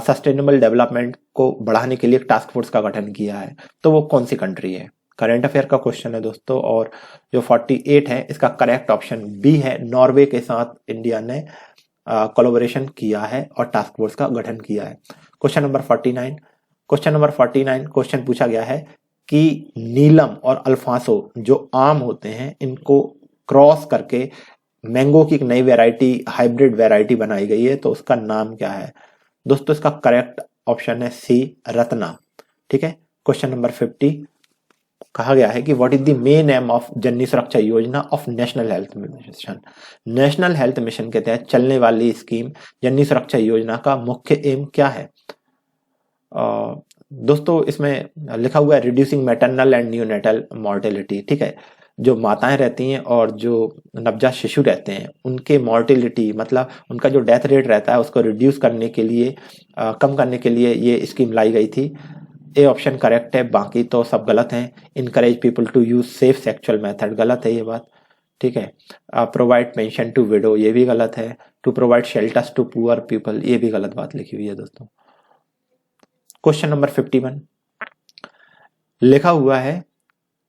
सस्टेनेबल डेवलपमेंट को बढ़ाने के लिए एक टास्क फोर्स का गठन किया है। तो वो कौन सी कंट्री है? करंट अफेयर का क्वेश्चन है दोस्तों, और जो 48 है इसका करेक्ट ऑप्शन बी है। नॉर्वे के साथ इंडिया ने कोलैबोरेशन किया है और टास्क फोर्स का गठन किया है। क्वेश्चन नंबर 49, क्वेश्चन पूछा गया है कि नीलम और अल्फांसो जो आम होते हैं, इनको क्रॉस करके मैंगो की एक नई वेराइटी, हाइब्रिड वेराइटी बनाई गई है, तो उसका नाम क्या है? दोस्तों इसका करेक्ट ऑप्शन है सी, रत्ना। ठीक है। क्वेश्चन नंबर 50 कहा गया है कि what is the main aim of Janani Suraksha Yojana of national health mission. National health mission के तहत चलने वाली स्कीम जननी सुरक्षा योजना का मुख्य एम क्या है? दोस्तों इसमें लिखा हुआ है reducing maternal and neonatal mortality. ठीक है, जो माताएं रहती हैं और जो नवजात शिशु रहते हैं, उनके मॉर्टेलिटी मतलब उनका जो डेथ रेट रहता है उसको रिड्यूस करने के लिए, कम करने के लिए ये स्कीम लाई गई थी। ए ऑप्शन करेक्ट है, बाकी तो सब गलत हैं। Encourage people to use safe sexual method, गलत है ये बात। ठीक है। प्रोवाइड पेंशन टू विडो, ये भी गलत है। To provide shelters to poor people, ये भी गलत बात लिखी हुई है दोस्तों। क्वेश्चन नंबर 51 लिखा हुआ है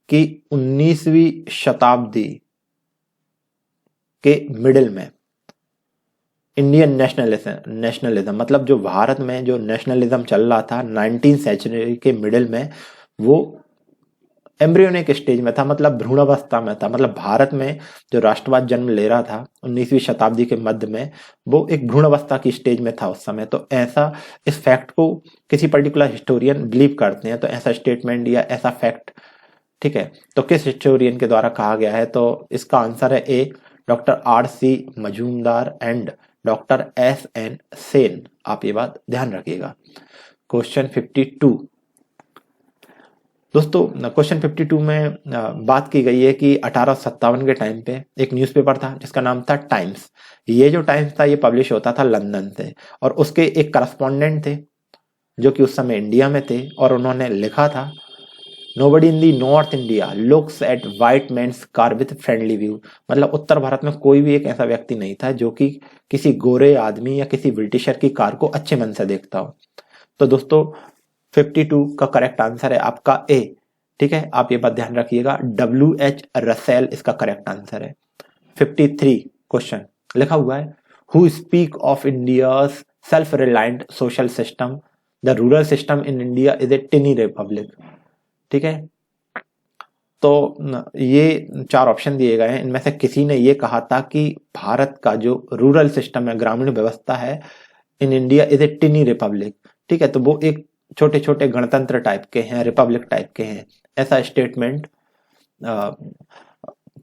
कि 19वीं शताब्दी के मिडिल में इंडियन नेशनलिज्म मतलब जो भारत में जो नेशनलिज्म चल रहा था 19th सेंचुरी के मिडिल में, वो एम्ब्रियोनिक स्टेज में था, मतलब भ्रूणावस्था में था। मतलब भारत में जो राष्ट्रवाद जन्म ले रहा था 19वीं शताब्दी के मध्य में, वो एक भ्रूणावस्था की स्टेज में था उस समय। तो ऐसा इस फैक्ट को किसी पर्टिकुलर हिस्टोरियन बिलीव करते हैं, तो ऐसा स्टेटमेंट या ऐसा फैक्ट, ठीक है, तो किस हिस्टोरियन के द्वारा कहा गया है? तो इसका आंसर है A, doctor R.C. Majumdar and doctor S.N. Sen. आप ये बात ध्यान रखिएगा। क्वेश्चन 52 दोस्तों, क्वेश्चन 52 में बात की गई है कि 1857 के टाइम पे एक न्यूज़पेपर था जिसका नाम था टाइम्स। ये जो टाइम्स था ये पब्लिश होता था लंदन से, और उसके एक करस्पॉन्डेंट थे जो कि उस समय इंडिया में थे, और उन्होंने लिखा था nobody in the north India looks at white man's car with friendly view. मतलब उत्तर भारत में कोई भी एक ऐसा व्यक्ति नहीं था जो कि किसी गोरे आदमी या किसी ब्रिटिशर की कार को अच्छे मन से देखता हो। तो दोस्तों 52 का करेक्ट आंसर है आपका ए। ठीक है, आप ये बात ध्यान रखिएगा, WH रसेल इसका करेक्ट आंसर है। 53 क्वेश्चन लिखा हुआ है who speak of India's self reliant social system, the rural system in India is a टिनी Republic. ठीक है, तो ये 4 ऑप्शन दिए गए हैं, इनमें से किसी ने ये कहा था कि भारत का जो रूरल सिस्टम है, ग्रामीण व्यवस्था है, in India is a टिनी Republic. ठीक है, तो वो एक छोटे छोटे गणतंत्र टाइप के हैं, रिपब्लिक टाइप के हैं। ऐसा स्टेटमेंट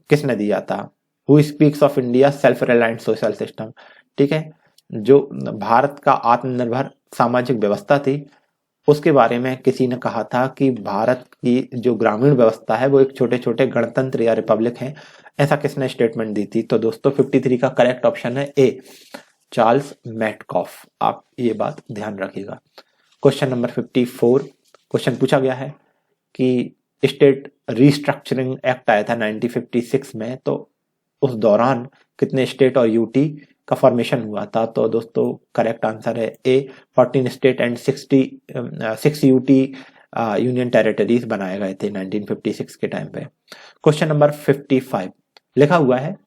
किसने दिया था? Who speaks of India self reliant social system. ठीक है, जो भारत का आत्मनिर्भर सामाजिक व्यवस्था थी उसके बारे में किसी ने कहा था कि भारत की जो ग्रामीण व्यवस्था है वो एक छोटे छोटे गणतंत्र या रिपब्लिक है। ऐसा किसने स्टेटमेंट दी थी? तो दोस्तों 53 का करेक्ट ऑप्शन है ए, चार्ल्स मैटकॉफ। आप ये बात ध्यान रखिएगा। क्वेश्चन नंबर 54 क्वेश्चन पूछा गया है कि स्टेट रिस्ट्रक्चरिंग एक्ट आया था 1956 में, तो उस दौरान कितने स्टेट और यूटी का फॉर्मेशन हुआ था? तो दोस्तों करेक्ट आंसर है ए, 14 state and 6 UT union territories बनाए गए थे 1956 के टाइम पे। क्वेश्चन नंबर 55 लिखा हुआ है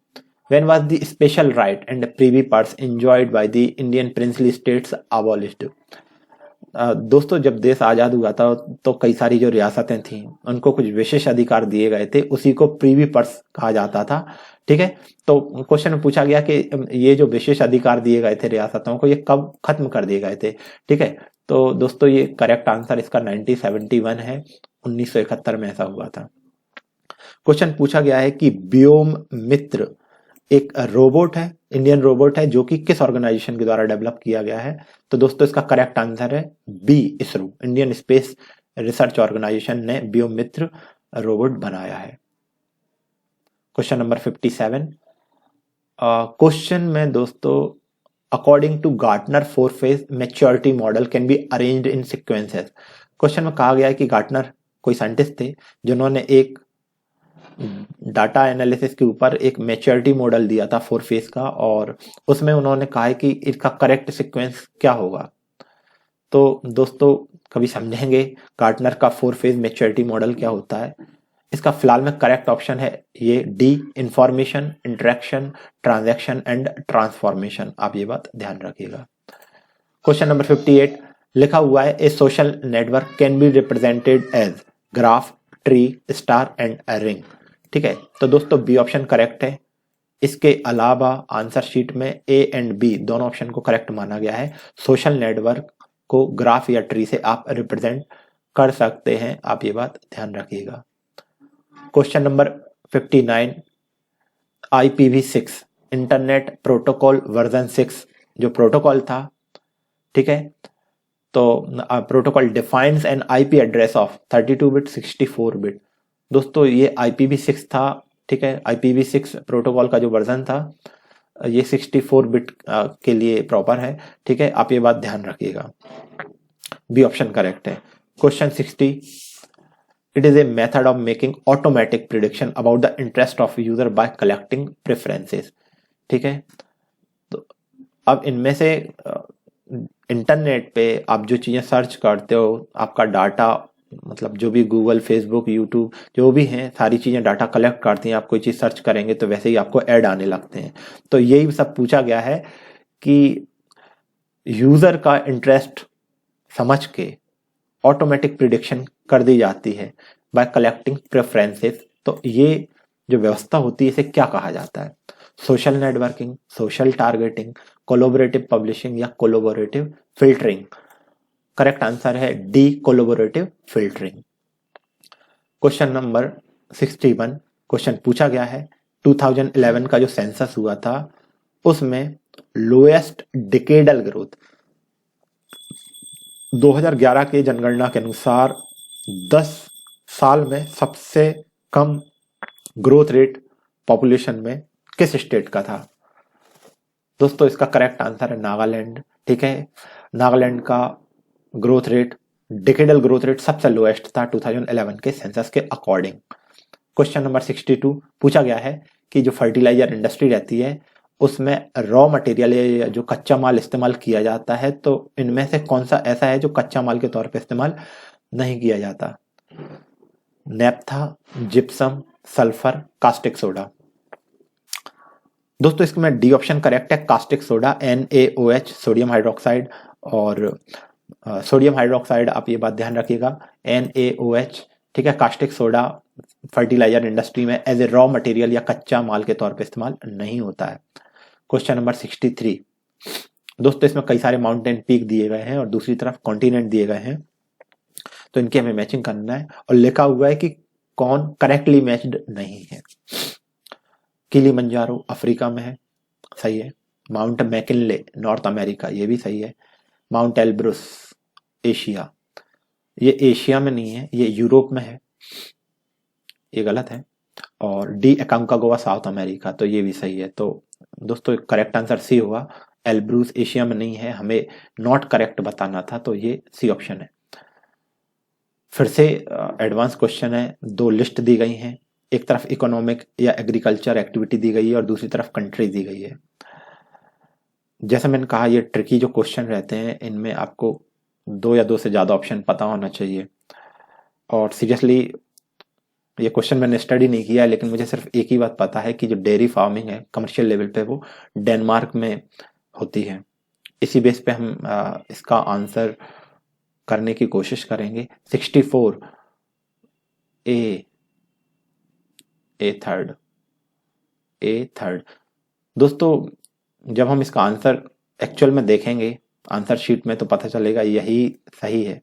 when was the special right and Privi parts enjoyed by the Indian princely states abolished. दोस्तों जब देश आजाद हुआ था तो कई सारी जो रियासतें थीं उनको कुछ विशेष अधिकार दिए गए थे, उसी को प्रीवी पर्स कहा जाता था। ठीक है, तो क्वेश्चन में पूछा गया कि ये जो विशेष अधिकार दिए गए थे रियासतों को, ये कब खत्म कर दिए गए थे? ठीक है, तो दोस्तों ये करेक्ट आंसर इसका 1971 है, 1971 में ऐसा हुआ था। क्वेश्चन पूछा गया है कि व्योम मित्र एक रोबोट है, इंडियन रोबोट है, जो कि किस ऑर्गेनाइजेशन के द्वारा डेवलप किया गया है? तो दोस्तों इसका करेक्ट आंसर है B, ISRO, Indian space research organisation ने व्योम मित्र रोबोट बनाया है। Question number 57। क्वेश्चन में दोस्तों according to Gartner 4 phase maturity model can be arranged in sequences. Question में कहा गया है कि गार्टनर कोई साइंटिस्ट थे जिन्होंने एक डाटा एनालिसिस के ऊपर एक मैच्योरिटी मॉडल दिया था 4 फेज का, और उसमें उन्होंने कहा है कि इसका करेक्ट सीक्वेंस क्या होगा। तो दोस्तों कभी समझेंगे गार्टनर का 4 फेज मैच्योरिटी मॉडल क्या होता है। इसका फिलहाल में करेक्ट ऑप्शन है ये D, information, interaction, transaction and transformation. आप ये बात ध्यान रखिएगा। क्वेश्चन नंबर 58 लिखा हुआ है a social network can be represented as graph, tree, star and ring. ठीक है, तो दोस्तों बी ऑप्शन करेक्ट है। इसके अलावा आंसर शीट में ए एंड बी दोनों ऑप्शन को करेक्ट माना गया है। सोशल नेटवर्क को ग्राफ या ट्री से आप रिप्रेजेंट कर सकते हैं, आप ये बात ध्यान रखिएगा। Question number 59 IPv6 internet protocol version 6 जो प्रोटोकॉल था, ठीक है, तो protocol defines N IP address of 32 bit 64 bit. दोस्तों ये IPv6 था, ठीक है, IPv6 प्रोटोकॉल का जो वर्जन था ये 64 बिट के लिए प्रॉपर है। ठीक है, आप ये बात ध्यान रखिएगा। बी ऑप्शन करेक्ट है। Question 60 it is a method of making automatic prediction about the interest of user bye collecting preferences. ठीक है, तो अब इनमें से इंटरनेट पे आप जो चीजें सर्च करते हो, आपका डाटा मतलब जो भी गूगल, फेसबुक, यूट्यूब जो भी हैं सारी चीजें डाटा कलेक्ट करती हैं। आप कोई चीज सर्च करेंगे तो वैसे ही आपको ऐड आने लगते हैं। तो यही सब पूछा गया है कि यूजर का इंटरेस्ट समझ के ऑटोमेटिक प्रिडिक्शन कर दी जाती है बाय कलेक्टिंग प्रेफरेंसेस। तो ये जो व्यवस्था होती है इसे क्या कहा जाता है? Social networking, social targeting, collaborative publishing या कोलैबोरेटिव फिल्टरिंग। करेक्ट आंसर है D, collaborative filtering. Question number 61 question पूछा गया है 2011 का जो सेंसस हुआ था उसमें लोएस्ट डिकेडल ग्रोथ 2011 के जनगणना के अनुसार 10 साल में सबसे कम ग्रोथ रेट पॉपुलेशन में किस स्टेट का था? दोस्तों इसका करेक्ट आंसर है नागालैंड। ठीक है, नागालैंड का growth rate, decadal growth rate सबसे लोएस्ट था 2011 के सेंसस के अकॉर्डिंग। क्वेश्चन नंबर 62 पूछा गया है कि जो फर्टिलाइजर इंडस्ट्री रहती है उसमें रॉ मटेरियल या जो कच्चा माल इस्तेमाल किया जाता है, तो इनमें से कौन सा ऐसा है जो कच्चा माल के तौर पे इस्तेमाल नहीं किया जाता? नेप्था, जिप्सम, सल्फर, कास्टिक सोडा। दोस्तों इसमें डी ऑप्शन करेक्ट है, caustic soda, NaOH sodium hydroxide. और सोडियम हाइड्रोक्साइड आप ये बात ध्यान रखिएगा, NaOH। ठीक है, कास्टिक सोडा फर्टिलाइजर इंडस्ट्री में एज ए रॉ मटेरियल या कच्चा माल के तौर पे इस्तेमाल नहीं होता है। क्वेश्चन नंबर 63 दोस्तों इसमें कई सारे माउंटेन पीक दिए गए हैं और दूसरी तरफ कॉन्टिनेंट दिए गए हैं, तो इनकी हमें मैचिंग करना है और लिखा हुआ है कि कौन करेक्टली मैच्ड नहीं है। किलिमंजारो अफ्रीका में है, सही है। माउंट मैकिनले नॉर्थ अमेरिका, ये भी सही है। माउंट एल्ब्रुस एशिया, ये एशिया में नहीं है, ये यूरोप में है, ये गलत है। और डी अकांकागुआ साउथ अमेरिका, तो ये भी सही है। तो दोस्तों करेक्ट आंसर सी होगा। एल्ब्रूस एशिया में नहीं है, हमें नॉट करेक्ट बताना था, तो ये सी ऑप्शन है। फिर से एडवांस क्वेश्चन है, दो लिस्ट दी गई हैं, एक तरफ इकोनॉमिक या एग्रीकल्चर एक्टिविटी दी गई है और दूसरी तरफ कंट्री दी गई है। जैसा मैंने कहा ये ट्रिकी जो क्वेश्चन रहते हैं इनमें आपको दो या दो से ज्यादा ऑप्शन पता होना चाहिए। और सीरियसली ये क्वेश्चन मैंने स्टडी नहीं किया है, लेकिन मुझे सिर्फ एक ही बात पता है कि जो डेयरी फार्मिंग है कमर्शियल लेवल पे वो डेनमार्क में होती है। इसी बेस पे हम इसका आंसर करने की कोशिश करेंगे। 64 ए थर्ड। दोस्तों जब हम इसका आंसर एक्चुअल में देखेंगे आंसर शीट में तो पता चलेगा यही सही है,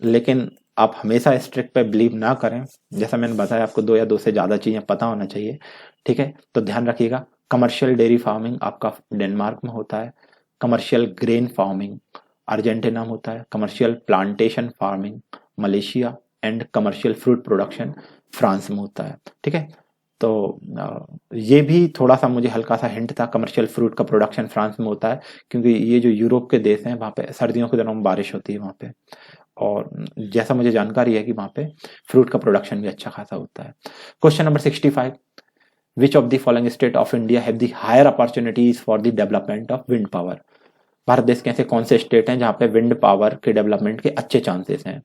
लेकिन आप हमेशा इस ट्रिक पे बिलीव ना करें। जैसा मैंने बताया आपको दो या दो से ज्यादा चीजें पता होना चाहिए। ठीक है, तो ध्यान रखिएगा। कमर्शियल डेयरी फार्मिंग आपका डेनमार्क में होता है, कमर्शियल ग्रेन फार्मिंग अर्जेंटीना में होता है, commercial plantation farming Malaysia and commercial fruit production France में होता है। ठीक है, तो ये भी थोड़ा सा मुझे हल्का सा हिंट था, कमर्शियल फ्रूट का प्रोडक्शन फ्रांस में होता है क्योंकि ये जो यूरोप के देश हैं वहाँ पे सर्दियों के दिनों में बारिश होती है वहाँ पे, और जैसा मुझे जानकारी है कि वहाँ पे फ्रूट का प्रोडक्शन भी अच्छा खासा होता है। Question number 65, which of the following state of India have the higher opportunities for the development of wind power. भारत देश के ऐसे कौन से स्टेट हैं जहाँ पे विंड पावर के डेवलपमेंट के अच्छे चांसेस हैं?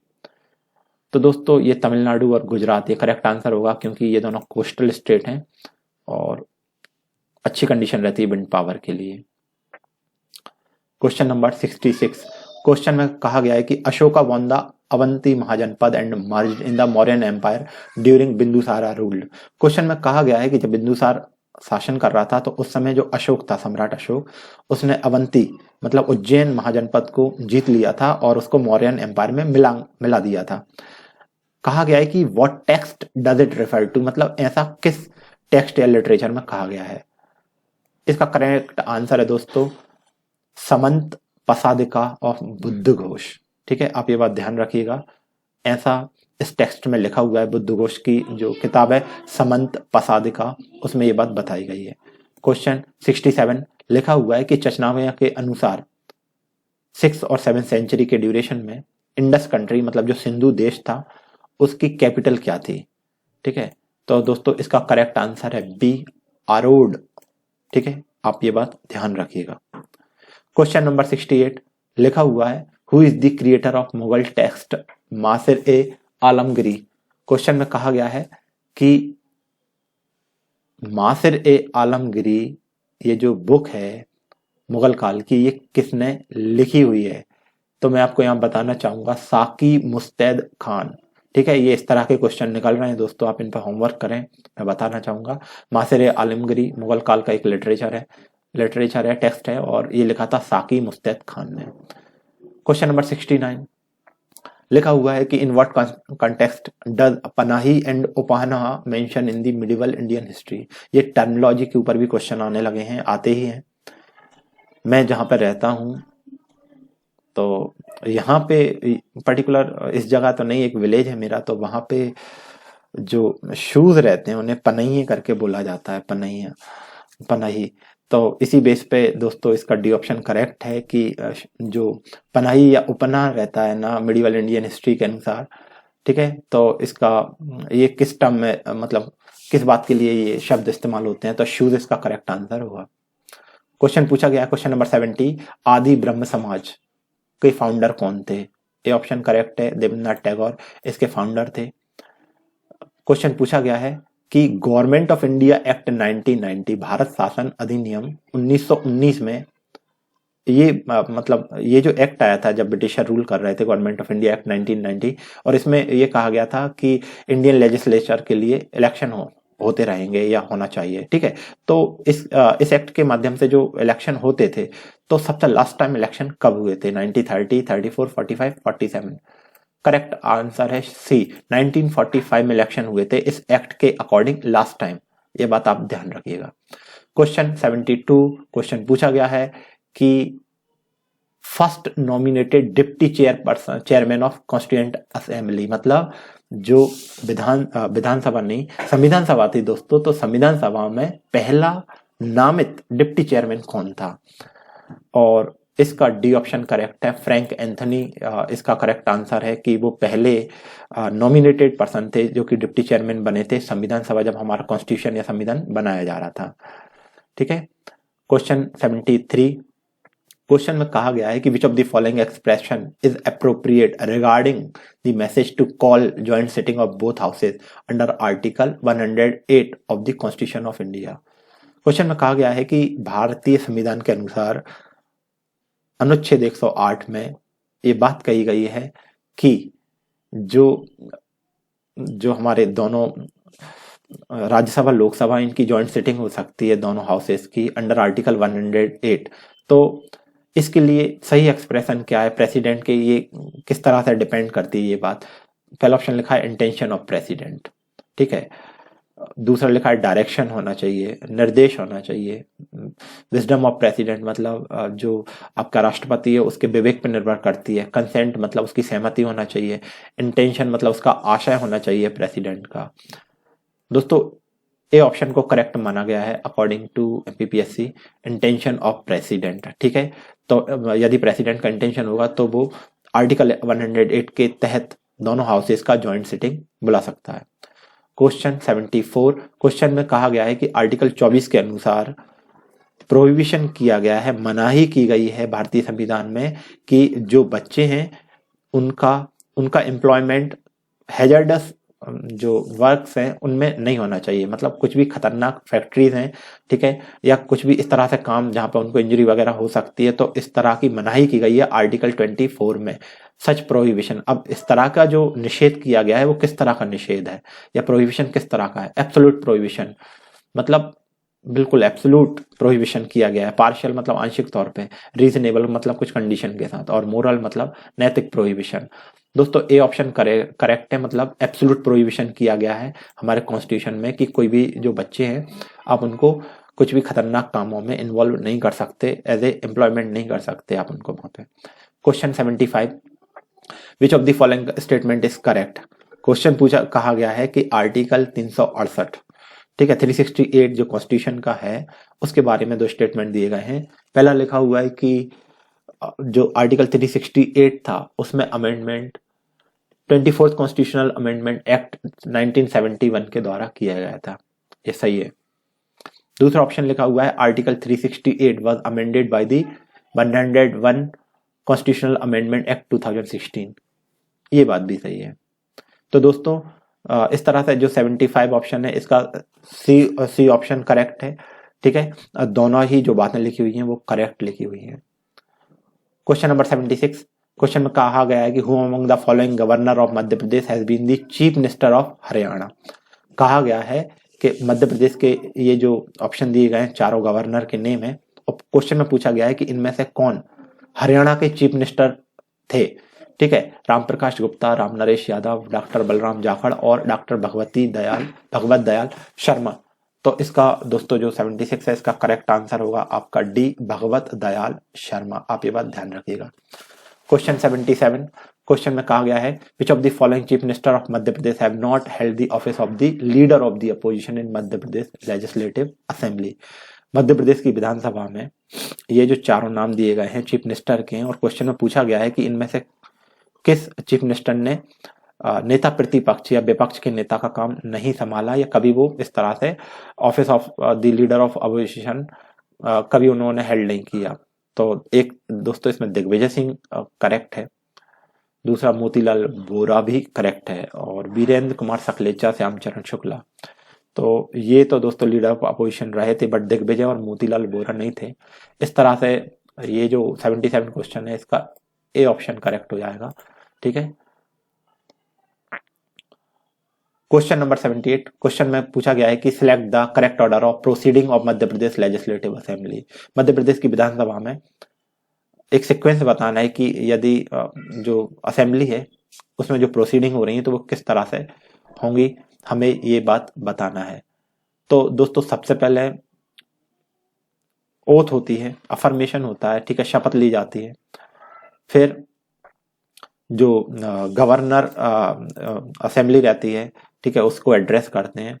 तो दोस्तों ये तमिलनाडु और गुजरात ये करेक्ट आंसर होगा क्योंकि ये दोनों कोस्टल स्टेट हैं और अच्छी कंडीशन रहती है विंड पावर के लिए। क्वेश्चन नंबर 66, क्वेश्चन में कहा गया है कि Ashoka won the Avanti Mahajanapada and merged in the Mauryan empire during Bindusara ruled. Question में कहा गया है कि जब बिंदुसार शासन कर रहा था तो उस समय जो अशोक था, सम्राट अशोक, उसने अवंती मतलब उज्जैन महाजनपद को जीत लिया था और उसको मौर्यन एम्पायर में मिला दिया था। कहा गया है कि what text does it refer to, मतलब ऐसा किस टेक्स्ट या लिटरेचर में कहा गया है? इसका करेक्ट आंसर है दोस्तों समंत पसादिका ऑफ बुद्ध घोष। ठीक है, आप ये बात ध्यान रखिएगा, ऐसा इस टेक्स्ट में लिखा हुआ है। बुद्ध घोष की जो किताब है समंत पसादिका, उसमें ये बात बताई गई है। क्वेश्चन 67 लिखा हुआ है कि चचनावया के अनुसार 6 और 7 सेंचुरी के ड्यूरेशन में इंडस कंट्री मतलब जो सिंधु देश था उसकी कैपिटल क्या थी? ठीक है, तो दोस्तों इसका करेक्ट आंसर है बी, आरोड। ठीक है, आप ये बात ध्यान रखिएगा। क्वेश्चन नंबर 68 लिखा हुआ है who is the creator of Mughal text Maasir A Alamgiri. Question में कहा गया है कि मासिर ए आलमगिरी ये जो बुक है मुगल काल की, ये किसने लिखी हुई है? तो मैं आपको यहाँ बताना चाहूंगा साकी मुस्तैद खान। ठीक है, ये इस तरह के क्वेश्चन निकल रहे हैं दोस्तों, आप इन पर होमवर्क करें। मैं बताना चाहूंगा मासिर ए आलमगिरी मुगल काल का एक लिटरेचर है, टेक्स्ट है, और ये लिखा था साकी मुस्तैद खान ने। क्वेश्चन नंबर 69 लिखा हुआ है कि in what context does Panahi and Upahana mention in the medieval Indian history. ये टर्मिनोलॉजी के ऊपर भी क्वेश्चन आने लगे हैं, आते ही हैं। मैं जहां पर रहता हूं तो यहाँ पे पर्टिकुलर इस जगह तो नहीं, एक विलेज है मेरा, तो वहां पे जो शूज रहते हैं उन्हें पनही करके बोला जाता है, पनही। तो इसी बेस पे दोस्तों इसका डी ऑप्शन करेक्ट है कि जो पनाही या उपना रहता है ना मिडिवल इंडियन हिस्ट्री के अनुसार। ठीक है, तो इसका ये किस टर्म में मतलब किस बात के लिए ये शब्द इस्तेमाल होते हैं? तो शूज इसका करेक्ट आंसर होगा। क्वेश्चन पूछा गया क्वेश्चन नंबर 70 आदि ब्रह्म समाज के फाउंडर कौन थे? ए ऑप्शन करेक्ट है, देवेंद्रनाथ टैगोर इसके फाउंडर थे। क्वेश्चन पूछा गया है कि government of India act 1990 Bharat शासन अधिनियम 1919 में ये मतलब ये जो एक्ट आया था जब ब्रिटिशर रूल कर रहे थे, गवर्नमेंट ऑफ इंडिया एक्ट 1990, और इसमें ये कहा गया था कि इंडियन लेजिस्लेचर के लिए इलेक्शन होते रहेंगे या होना चाहिए। ठीक है, तो इस एक्ट के माध्यम से जो इलेक्शन होते थे, तो सबसे लास्ट टाइम इलेक्शन कब हुए थे? 1930, 34, 45, 47। करेक्ट आंसर है सी, 1945 में इलेक्शन हुए थे इस एक्ट के अकॉर्डिंग लास्ट टाइम। ये बात आप ध्यान रखिएगा। क्वेश्चन 72 क्वेश्चन पूछा गया है कि first nominated deputy chairman of constituent assembly, मतलब जो विधानसभा नहीं संविधान सभा थी दोस्तों, तो संविधान सभा में पहला नामित डिप्टी चेयरमैन कौन था? और इसका डी ऑप्शन करेक्ट है, फ्रैंक एंथनी इसका करेक्ट आंसर है कि वो पहले नॉमिनेटेड पर्सन थे जो कि डिप्टी चेयरमैन बने थे संविधान सभा जब हमारा कॉन्स्टिट्यूशन या संविधान बनाया जा रहा था। ठीक है, क्वेश्चन 73 क्वेश्चन में कहा गया है कि which of the following expression is appropriate regarding the message to call joint sitting of both houses under article 108 of the constitution of India. Question में कहा गया है कि भारतीय संविधान के अनुसार अनुच्छेद 108 में ये बात कही गई है कि जो हमारे दोनों राज्यसभा लोकसभा इनकी जॉइंट सिटिंग हो सकती है दोनों हाउसेस की अंडर आर्टिकल 108। तो इसके लिए सही एक्सप्रेशन क्या है प्रेसिडेंट के, ये किस तरह से डिपेंड करती है ये बात? पहला ऑप्शन लिखा है इंटेंशन ऑफ प्रेसिडेंट। ठीक है, दूसरा लिखा है डायरेक्शन होना चाहिए, निर्देश होना चाहिए। विजडम ऑफ प्रेसिडेंट मतलब जो आपका राष्ट्रपति है उसके विवेक पर निर्भर करती है। कंसेंट मतलब उसकी सहमति होना चाहिए। इंटेंशन मतलब उसका आशय होना चाहिए प्रेसिडेंट का। दोस्तों ए ऑप्शन को करेक्ट माना गया है according to MPPSC, intention of president. ठीक है, तो यदि प्रेसिडेंट का इंटेंशन होगा तो वो आर्टिकल 108 के तहत दोनों हाउसेस का ज्वाइंट सिटिंग बुला सकता है। क्वेश्चन 74, क्वेश्चन में कहा गया है कि आर्टिकल 24 के अनुसार प्रोहिबिशन किया गया है, मनाही की गई है भारतीय संविधान में कि जो बच्चे हैं उनका एम्प्लॉयमेंट हैजर्डस जो वर्क्स हैं उनमें नहीं होना चाहिए। मतलब कुछ भी खतरनाक फैक्ट्रीज हैं, ठीक है, या कुछ भी इस तरह से काम जहां पर उनको इंजरी वगैरह हो सकती है, तो इस तरह की मनाही की गई है आर्टिकल 24 में। सच प्रोहिबिशन, अब इस तरह का जो निषेध किया गया है वो किस तरह का निषेध है या प्रोहिबिशन किस तरह का है? एब्सोल्यूट प्रोहिबिशन, मतलब बिल्कुल एब्सोल्यूट प्रोहिबिशन किया गया है। पार्शियल मतलब आंशिक तौर पे, रीजनेबल मतलब कुछ कंडीशन के साथ, और मोरल मतलब नैतिक प्रोहिबिशन। दोस्तों ए ऑप्शन करेक्ट है, मतलब एब्सोल्यूट प्रोहिबिशन किया गया है हमारे कॉन्स्टिट्यूशन में कि कोई भी जो बच्चे हैं आप उनको कुछ भी खतरनाक कामों में इन्वॉल्व नहीं कर सकते, एज ए एम्प्लॉयमेंट नहीं कर सकते आप उनको वहां पे। Question 75, which of the following statement is correct? Question कहा गया है कि आर्टिकल 368, ठीक है, 368 जो कॉन्स्टिट्यूशन का है उसके बारे में दो स्टेटमेंट दिए गए हैं। पहला लिखा हुआ है कि जो आर्टिकल 368 था उसमें amendment 24th constitutional amendment act 1971 के द्वारा किया गया था, ये सही है। दूसरा ऑप्शन लिखा हुआ है article 368 was amended by the 101 constitutional amendment act 2016, ये बात भी सही है। तो दोस्तों इस तरह से जो 75 ऑप्शन है इसका सी ऑप्शन करेक्ट है, ठीक है, दोनों ही जो बातें लिखी हुई हैं वो करेक्ट लिखी हुई हैं। क्वेश्चन नंबर 76, क्वेश्चन में कहा गया है कि who among the following governor of Madhya Pradesh has been the chief minister of Haryana? कहा गया है कि मध्य प्रदेश के ये जो ऑप्शन दिए गए हैं चारों गवर्नर के नेम है, और क्वेश्चन में पूछा गया है कि इनमें से कौन हरियाणा के चीफ मिनिस्टर थे। ठीक है, राम प्रकाश गुप्ता, राम नरेश यादव, डॉक्टर बलराम जाखड़ और डॉक्टर भगवत दयाल शर्मा। तो इसका दोस्तों जो 76 है इसका करेक्ट आंसर होगा आपका डी, भगवत दयाल शर्मा। आप ये बात ध्यान रखिएगा। क्वेश्चन 77, क्वेश्चन में कहा गया है which of the following chief minister of Madhya Pradesh have not held the office of the leader of the opposition in Madhya Pradesh legislative assembly? Madhya Pradesh की विधानसभा में ये जो चारों नाम दिए गए हैं चीफ मिनिस्टर के हैं, और क्वेश्चन में पूछा गया है कि इनमें से किस चीफ मिनिस्टर ने नेता प्रतिपक्ष या विपक्ष के नेता का काम नहीं संभाला, या कभी वो इस तरह से office of the leader of opposition कभी उन्होंने हेल्ड नहीं किया। तो एक दोस्तों इसमें दिग्विजय सिंह करेक्ट है, दूसरा मोतीलाल वोरा भी करेक्ट है, और वीरेंद्र कुमार सकलेचा, श्यामचरण शुक्ला। तो ये तो दोस्तों लीडर ऑफ अपोजिशन रहे थे, बट दिग्विजय और मोतीलाल वोरा नहीं थे। इस तरह से ये जो 77 क्वेश्चन है इसका ए ऑप्शन करेक्ट हो जाएगा। ठीक है, क्वेश्चन नंबर 78, क्वेश्चन में पूछा गया है कि select the correct order of proceeding of Madhya Pradesh legislative assembly. Madhya Pradesh की विधानसभा में एक सीक्वेंस बताना है कि यदि जो असेंबली है उसमें जो प्रोसीडिंग हो रही है तो वो किस तरह से होंगी, हमें ये बात बताना है। तो दोस्तों सबसे पहले ओथ होती है, अफर्मेशन होता है, ठीक है, शपथ ली जाती है। फिर जो गवर्नर असेंबली रहती है, ठीक है, उसको एड्रेस करते हैं।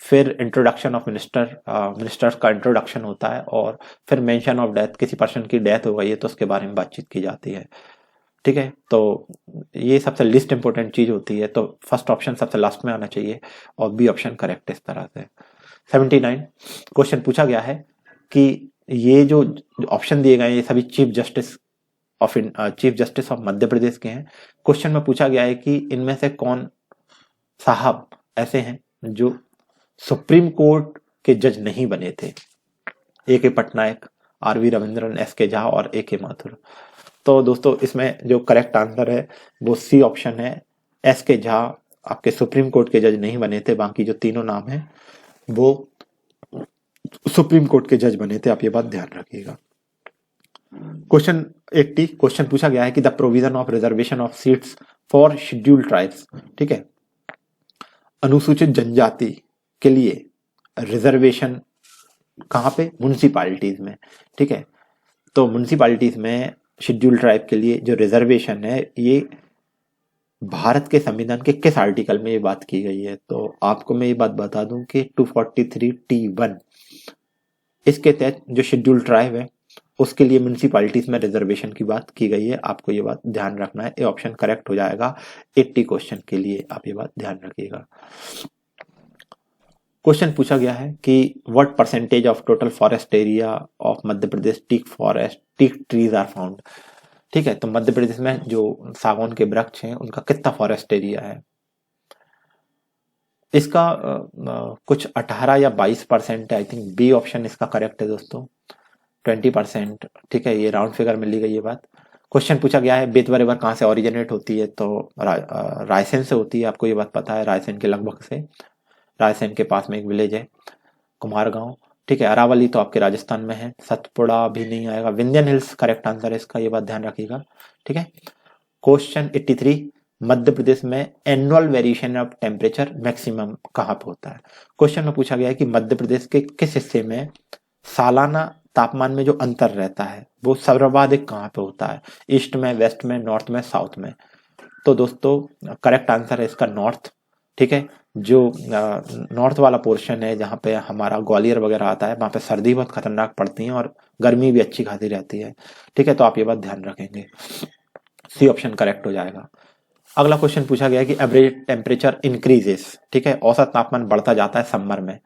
फिर इंट्रोडक्शन ऑफ मिनिस्टर्स का इंट्रोडक्शन होता है, और फिर मेंशन ऑफ डेथ, किसी पर्सन की डेथ हो गई है तो उसके बारे में बातचीत की जाती है। ठीक है, तो ये सबसे लिस्ट इंपॉर्टेंट चीज होती है, तो फर्स्ट ऑप्शन सबसे लास्ट में आना चाहिए और बी ऑप्शन करेक्ट इस तरह से। 79 क्वेश्चन पूछा गया है कि ये जो ऑप्शन दिए गए हैं ये सभी चीफ जस्टिस ऑफ मध्य प्रदेश के हैं। क्वेश्चन में पूछा गया है कि इनमें से कौन साहब ऐसे हैं जो सुप्रीम कोर्ट के जज नहीं बने थे? ए के पटनायक, आर.वी. रविंद्रन, एस के झा और ए के माथुर। तो दोस्तों इसमें जो करेक्ट आंसर है वो सी ऑप्शन है, एस के झा आपके सुप्रीम कोर्ट के जज नहीं बने थे, बाकी जो तीनों नाम हैं वो सुप्रीम कोर्ट के जज बने थे। आप ये बात ध्यान रखिएगा। क्वेश्चन 80, क्वेश्चन पूछा गया है कि the provision of reservation of seats for scheduled tribes, ठीक है, अनुसूचित जनजाति के लिए रिजर्वेशन कहाँ पे? म्युनिसिपैलिटीज में। ठीक है, तो म्युनिसिपैलिटीज में शेड्यूल ट्राइब के लिए जो रिजर्वेशन है ये भारत के संविधान के किस आर्टिकल में ये बात की गई है? तो आपको मैं ये बात बता दूं कि 243(t)(1) इसके तहत जो शेड्यूल ट्राइब है उसके लिए म्युनिसिपैलिटीज में रिजर्वेशन की बात की गई है। आपको ये बात ध्यान रखना है, ये ऑप्शन करेक्ट हो जाएगा 80 क्वेश्चन के लिए, आप ये बात ध्यान रखिएगा। क्वेश्चन पूछा गया है कि what percentage of total forest area of Madhya Pradesh teak trees are found. ठीक है, तो मध्य प्रदेश में जो सागौन के वृक्ष हैं उनका कितना फॉरेस्ट एरिया है? इसका कुछ 18 या 22% है, आई थिंक बी ऑप्शन इसका करेक्ट है दोस्तों, 20%। ठीक है, ये राउंड फिगर में ली गई ये बात। क्वेश्चन पूछा गया है बेतवा रिवर कहाँ से ओरिजिनेट होती है? तो रायसेन से होती है, आपको ये बात पता है, रायसेन के लगभग से, रायसेन के पास में एक विलेज है कुमारगांव। ठीक है, अरावली तो आपके राजस्थान में है, सतपुड़ा भी नहीं आएगा, विंध्यन हिल्स करेक्ट आंसर है इसका, ये बात ध्यान रखिएगा। ठीक है, क्वेश्चन 83 मध्य प्रदेश में annual variation of temperature maximum कहाँ पे होता है? क्वेश्चन में पूछा गया है कि मध्य प्रदेश के किस हिस्से में सालाना तापमान में जो अंतर रहता है वो सर्वाधिक कहाँ पे होता है? ईस्ट में, वेस्ट में, नॉर्थ में, साउथ में? तो दोस्तों करेक्ट आंसर है इसका नॉर्थ। ठीक है, जो नॉर्थ वाला पोर्शन है जहाँ पे हमारा ग्वालियर वगैरह आता है वहाँ पे सर्दी बहुत खतरनाक पड़ती है और गर्मी भी अच्छी खासी रहती है। ठीक है, तो आप ये बात ध्यान रखेंगे, सी ऑप्शन करेक्ट हो जाएगा। अगला क्वेश्चन पूछा गया कि एवरेज टेम्परेचर इंक्रीजेस। ठीक है, औसत तापमान बढ़ता जाता है समर में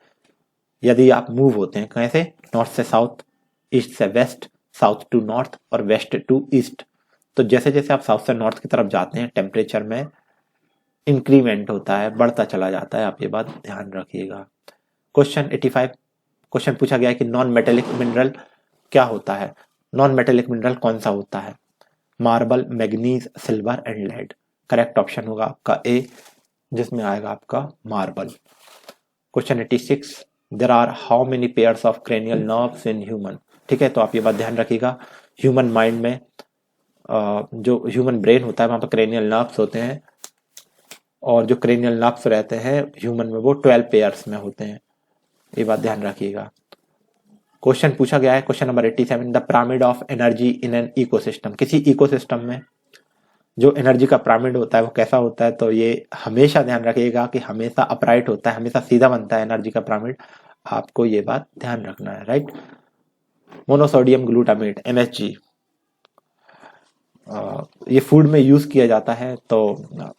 यदि आप मूव होते हैं कैसे? नॉर्थ से साउथ, ईस्ट से वेस्ट, साउथ टू नॉर्थ और वेस्ट टू ईस्ट। तो जैसे जैसे आप साउथ से नॉर्थ की तरफ जाते हैं टेम्परेचर में इंक्रीमेंट होता है, बढ़ता चला जाता है, आप ये बात ध्यान रखिएगा। क्वेश्चन 85 क्वेश्चन पूछा गया है कि नॉन मेटेलिक मिनरल क्या होता है? नॉन मेटेलिक मिनरल कौन सा होता है? Marble, manganese, silver and lead. Correct option होगा आपका ए, जिसमें आएगा आपका marble. Question 86 there are how many pairs of cranial nerves in human. ठीक है, तो आप ये बात ध्यान रखिएगा, ह्यूमन माइंड में जो ह्यूमन ब्रेन होता है वहां पर क्रेनियल नर्व्स होते हैं और जो क्रेनियल नर्व्स रहते हैं ह्यूमन में वो 12 पेयर्स में होते हैं, ये बात ध्यान रखिएगा। क्वेश्चन पूछा गया है question number 87 the pyramid of energy in an ecosystem. किसी इकोसिस्टम में जो एनर्जी का पिरामिड होता है वो कैसा होता है? तो ये हमेशा ध्यान रखिएगा कि हमेशा अपराइट होता है, हमेशा सीधा बनता है एनर्जी का पिरामिड, आपको ये बात ध्यान रखना है, राइट। मोनोसोडियम ग्लूटामेट MSG ये फूड में यूज किया जाता है। तो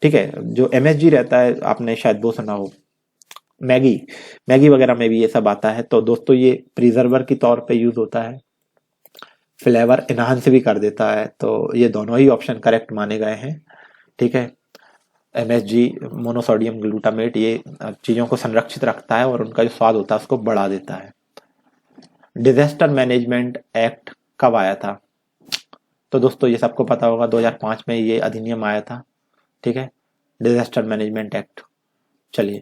ठीक है, जो MSG रहता है आपने शायद वो सुना हो, मैगी वगैरह में भी ये सब आता है। तो दोस्तों ये प्रिजर्वर की तौर पे यूज होता है, फ्लेवर इनहांस भी कर देता है, तो ये दोनों ही ऑप्शन करेक्ट माने गए हैं। ठीक है, MSG मोनोसोडियम ग्लूटामेट ये चीजों को संरक्षित रखता है और उनका जो स्वाद होता है उसको बढ़ा देता है। डिजास्टर मैनेजमेंट एक्ट कब आया था? तो दोस्तों ये सबको पता होगा 2005 में ये अधिनियम आया था। ठीक है, डिजास्टर मैनेजमेंट एक्ट। चलिए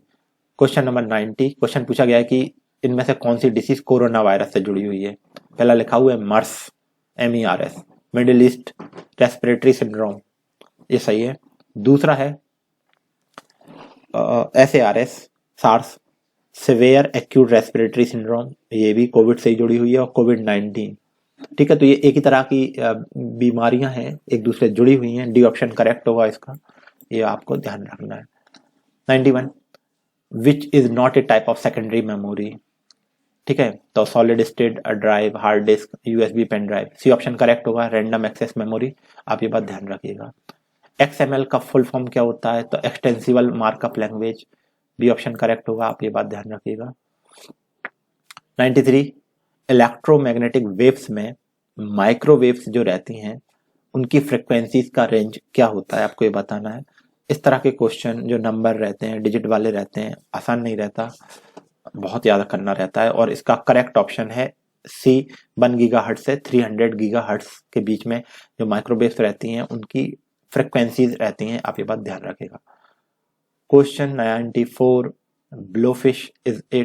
क्वेश्चन नंबर 90 क्वेश्चन पूछा गया है कि इनमें से कौन सी डिसीज कोरोना वायरस से जुड़ी हुई है? पहला लिखा हुआ है MERS MERS, Middle East respiratory syndrome, ये सही है। दूसरा है SARS SARS severe acute respiratory syndrome, ये भी कोविड से ही जुड़ी हुई है, और कोविड-19। ठीक है, तो ये एक ही तरह की बीमारियां हैं, एक दूसरे से जुड़ी हुई हैं, डी ऑप्शन करेक्ट होगा इसका, ये आपको ध्यान रखना है। 91 which is not a type of secondary memory. ठीक है, तो solid state drive, hard disk, USB pen drive, C option correct होगा, रैंडम एक्सेस मेमोरी, आप ये बात ध्यान रखिएगा। XML का फुल फॉर्म क्या होता है? तो extensible markup language, B option correct होगा, आप ये बात ध्यान रखिएगा। 93 इलेक्ट्रोमैग्नेटिक वेव्स में माइक्रोवेव्स जो रहती हैं उनकी फ्रिक्वेंसीज का रेंज क्या होता है, आपको ये बताना है। इस तरह के क्वेश्चन जो नंबर रहते हैं, डिजिट वाले रहते हैं, आसान नहीं रहता, बहुत याद करना रहता है, और इसका करेक्ट ऑप्शन है C 1 गीगाहर्ट्ज से 300 गीगाहर्ट्ज के बीच में जो माइक्रोवेव्स रहती हैं उनकी फ्रिक्वेंसीज रहती हैं, आप ये बात ध्यान रखेगा। Question 94 blowfish is a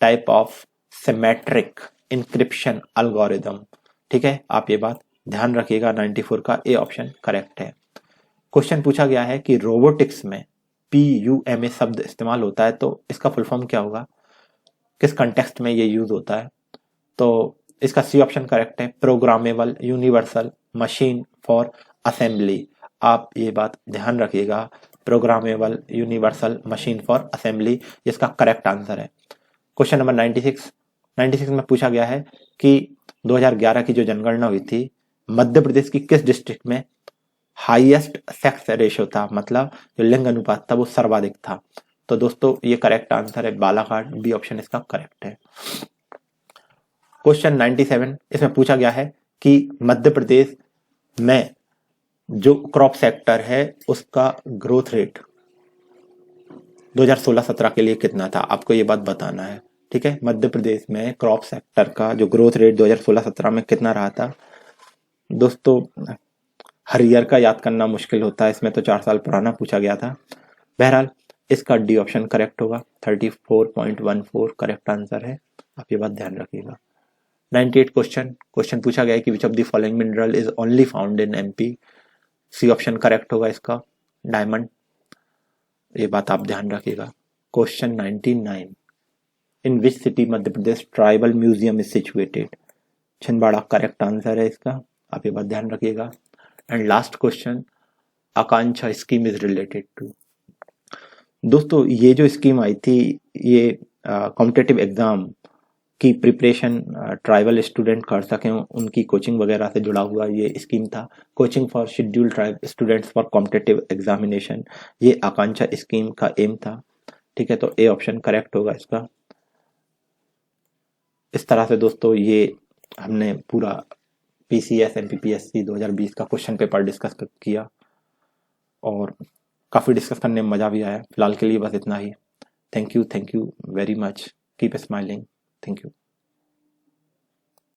type of symmetric encryption algorithm. ठीक है, आप ये बात ध्यान रखिएगा, 94 का ए ऑप्शन करेक्ट है। क्वेश्चन पूछा गया है कि रोबोटिक्स में PUMA शब्द इस्तेमाल होता है, तो इसका फुल फॉर्म क्या होगा, किस कंटेक्स्ट में ये यूज होता है। तो इसका सी ऑप्शन करेक्ट है, programmable universal machine for assembly. आप ये बात ध्यान रखिएगा, programmable universal machine for assembly इसका करेक्ट आंसर है। क्वेश्चन नंबर 96 में पूछा गया है कि 2011 की जो जनगणना हुई थी, मध्य प्रदेश की किस डिस्ट्रिक्ट में हाईएस्ट सेक्स रेशियो था, मतलब जो लिंग अनुपात था वो सर्वाधिक था। तो दोस्तों ये करेक्ट आंसर है बालाघाट, बी ऑप्शन इसका करेक्ट है। क्वेश्चन 97 इसमें पूछा गया है कि मध्य प्रदेश में जो क्रॉप सेक्टर है उसका ग्रोथ रेट 2016-17 के लिए कितना था, आपको ये बात बताना है। ठीक है, मध्य प्रदेश में क्रॉप सेक्टर का जो ग्रोथ रेट 2016-17 में कितना रहा था। दोस्तों हर ईयर का याद करना मुश्किल होता है, इसमें तो 4 साल पुराना पूछा गया था। बहरहाल इसका डी ऑप्शन करेक्ट होगा, 34.14 करेक्ट आंसर है, आप ये बात ध्यान रखिएगा। 98 क्वेश्चन पूछा गया है कि which of the following mineral is only found in MP। C option correct होगा इसका, डायमंड, ये बात आप ध्यान रखिएगा। Question 99 in which city Madhya Pradesh tribal museum is situated. Chhindwara correct answer है इसका, आप ये बात ध्यान रखिएगा। And last question, Aakanksha scheme is related to. दोस्तों ये जो स्कीम आई थी ये कॉम्पिटिटिव एग्जाम की प्रिपरेशन ट्राइबल स्टूडेंट कर सकें, उनकी कोचिंग वगैरह से जुड़ा हुआ ये स्कीम था, coaching for scheduled tribe students for competitive examination, ये आकांक्षा स्कीम का एम था। ठीक है, तो ए ऑप्शन करेक्ट होगा इसका। इस तरह से दोस्तों ये हमने पूरा PCS MPPSC 2020 का क्वेश्चन पेपर डिस्कस किया और काफ़ी डिस्कस करने में मज़ा भी आया। फिलहाल के लिए बस इतना ही। Thank you very much, keep smiling, thank you.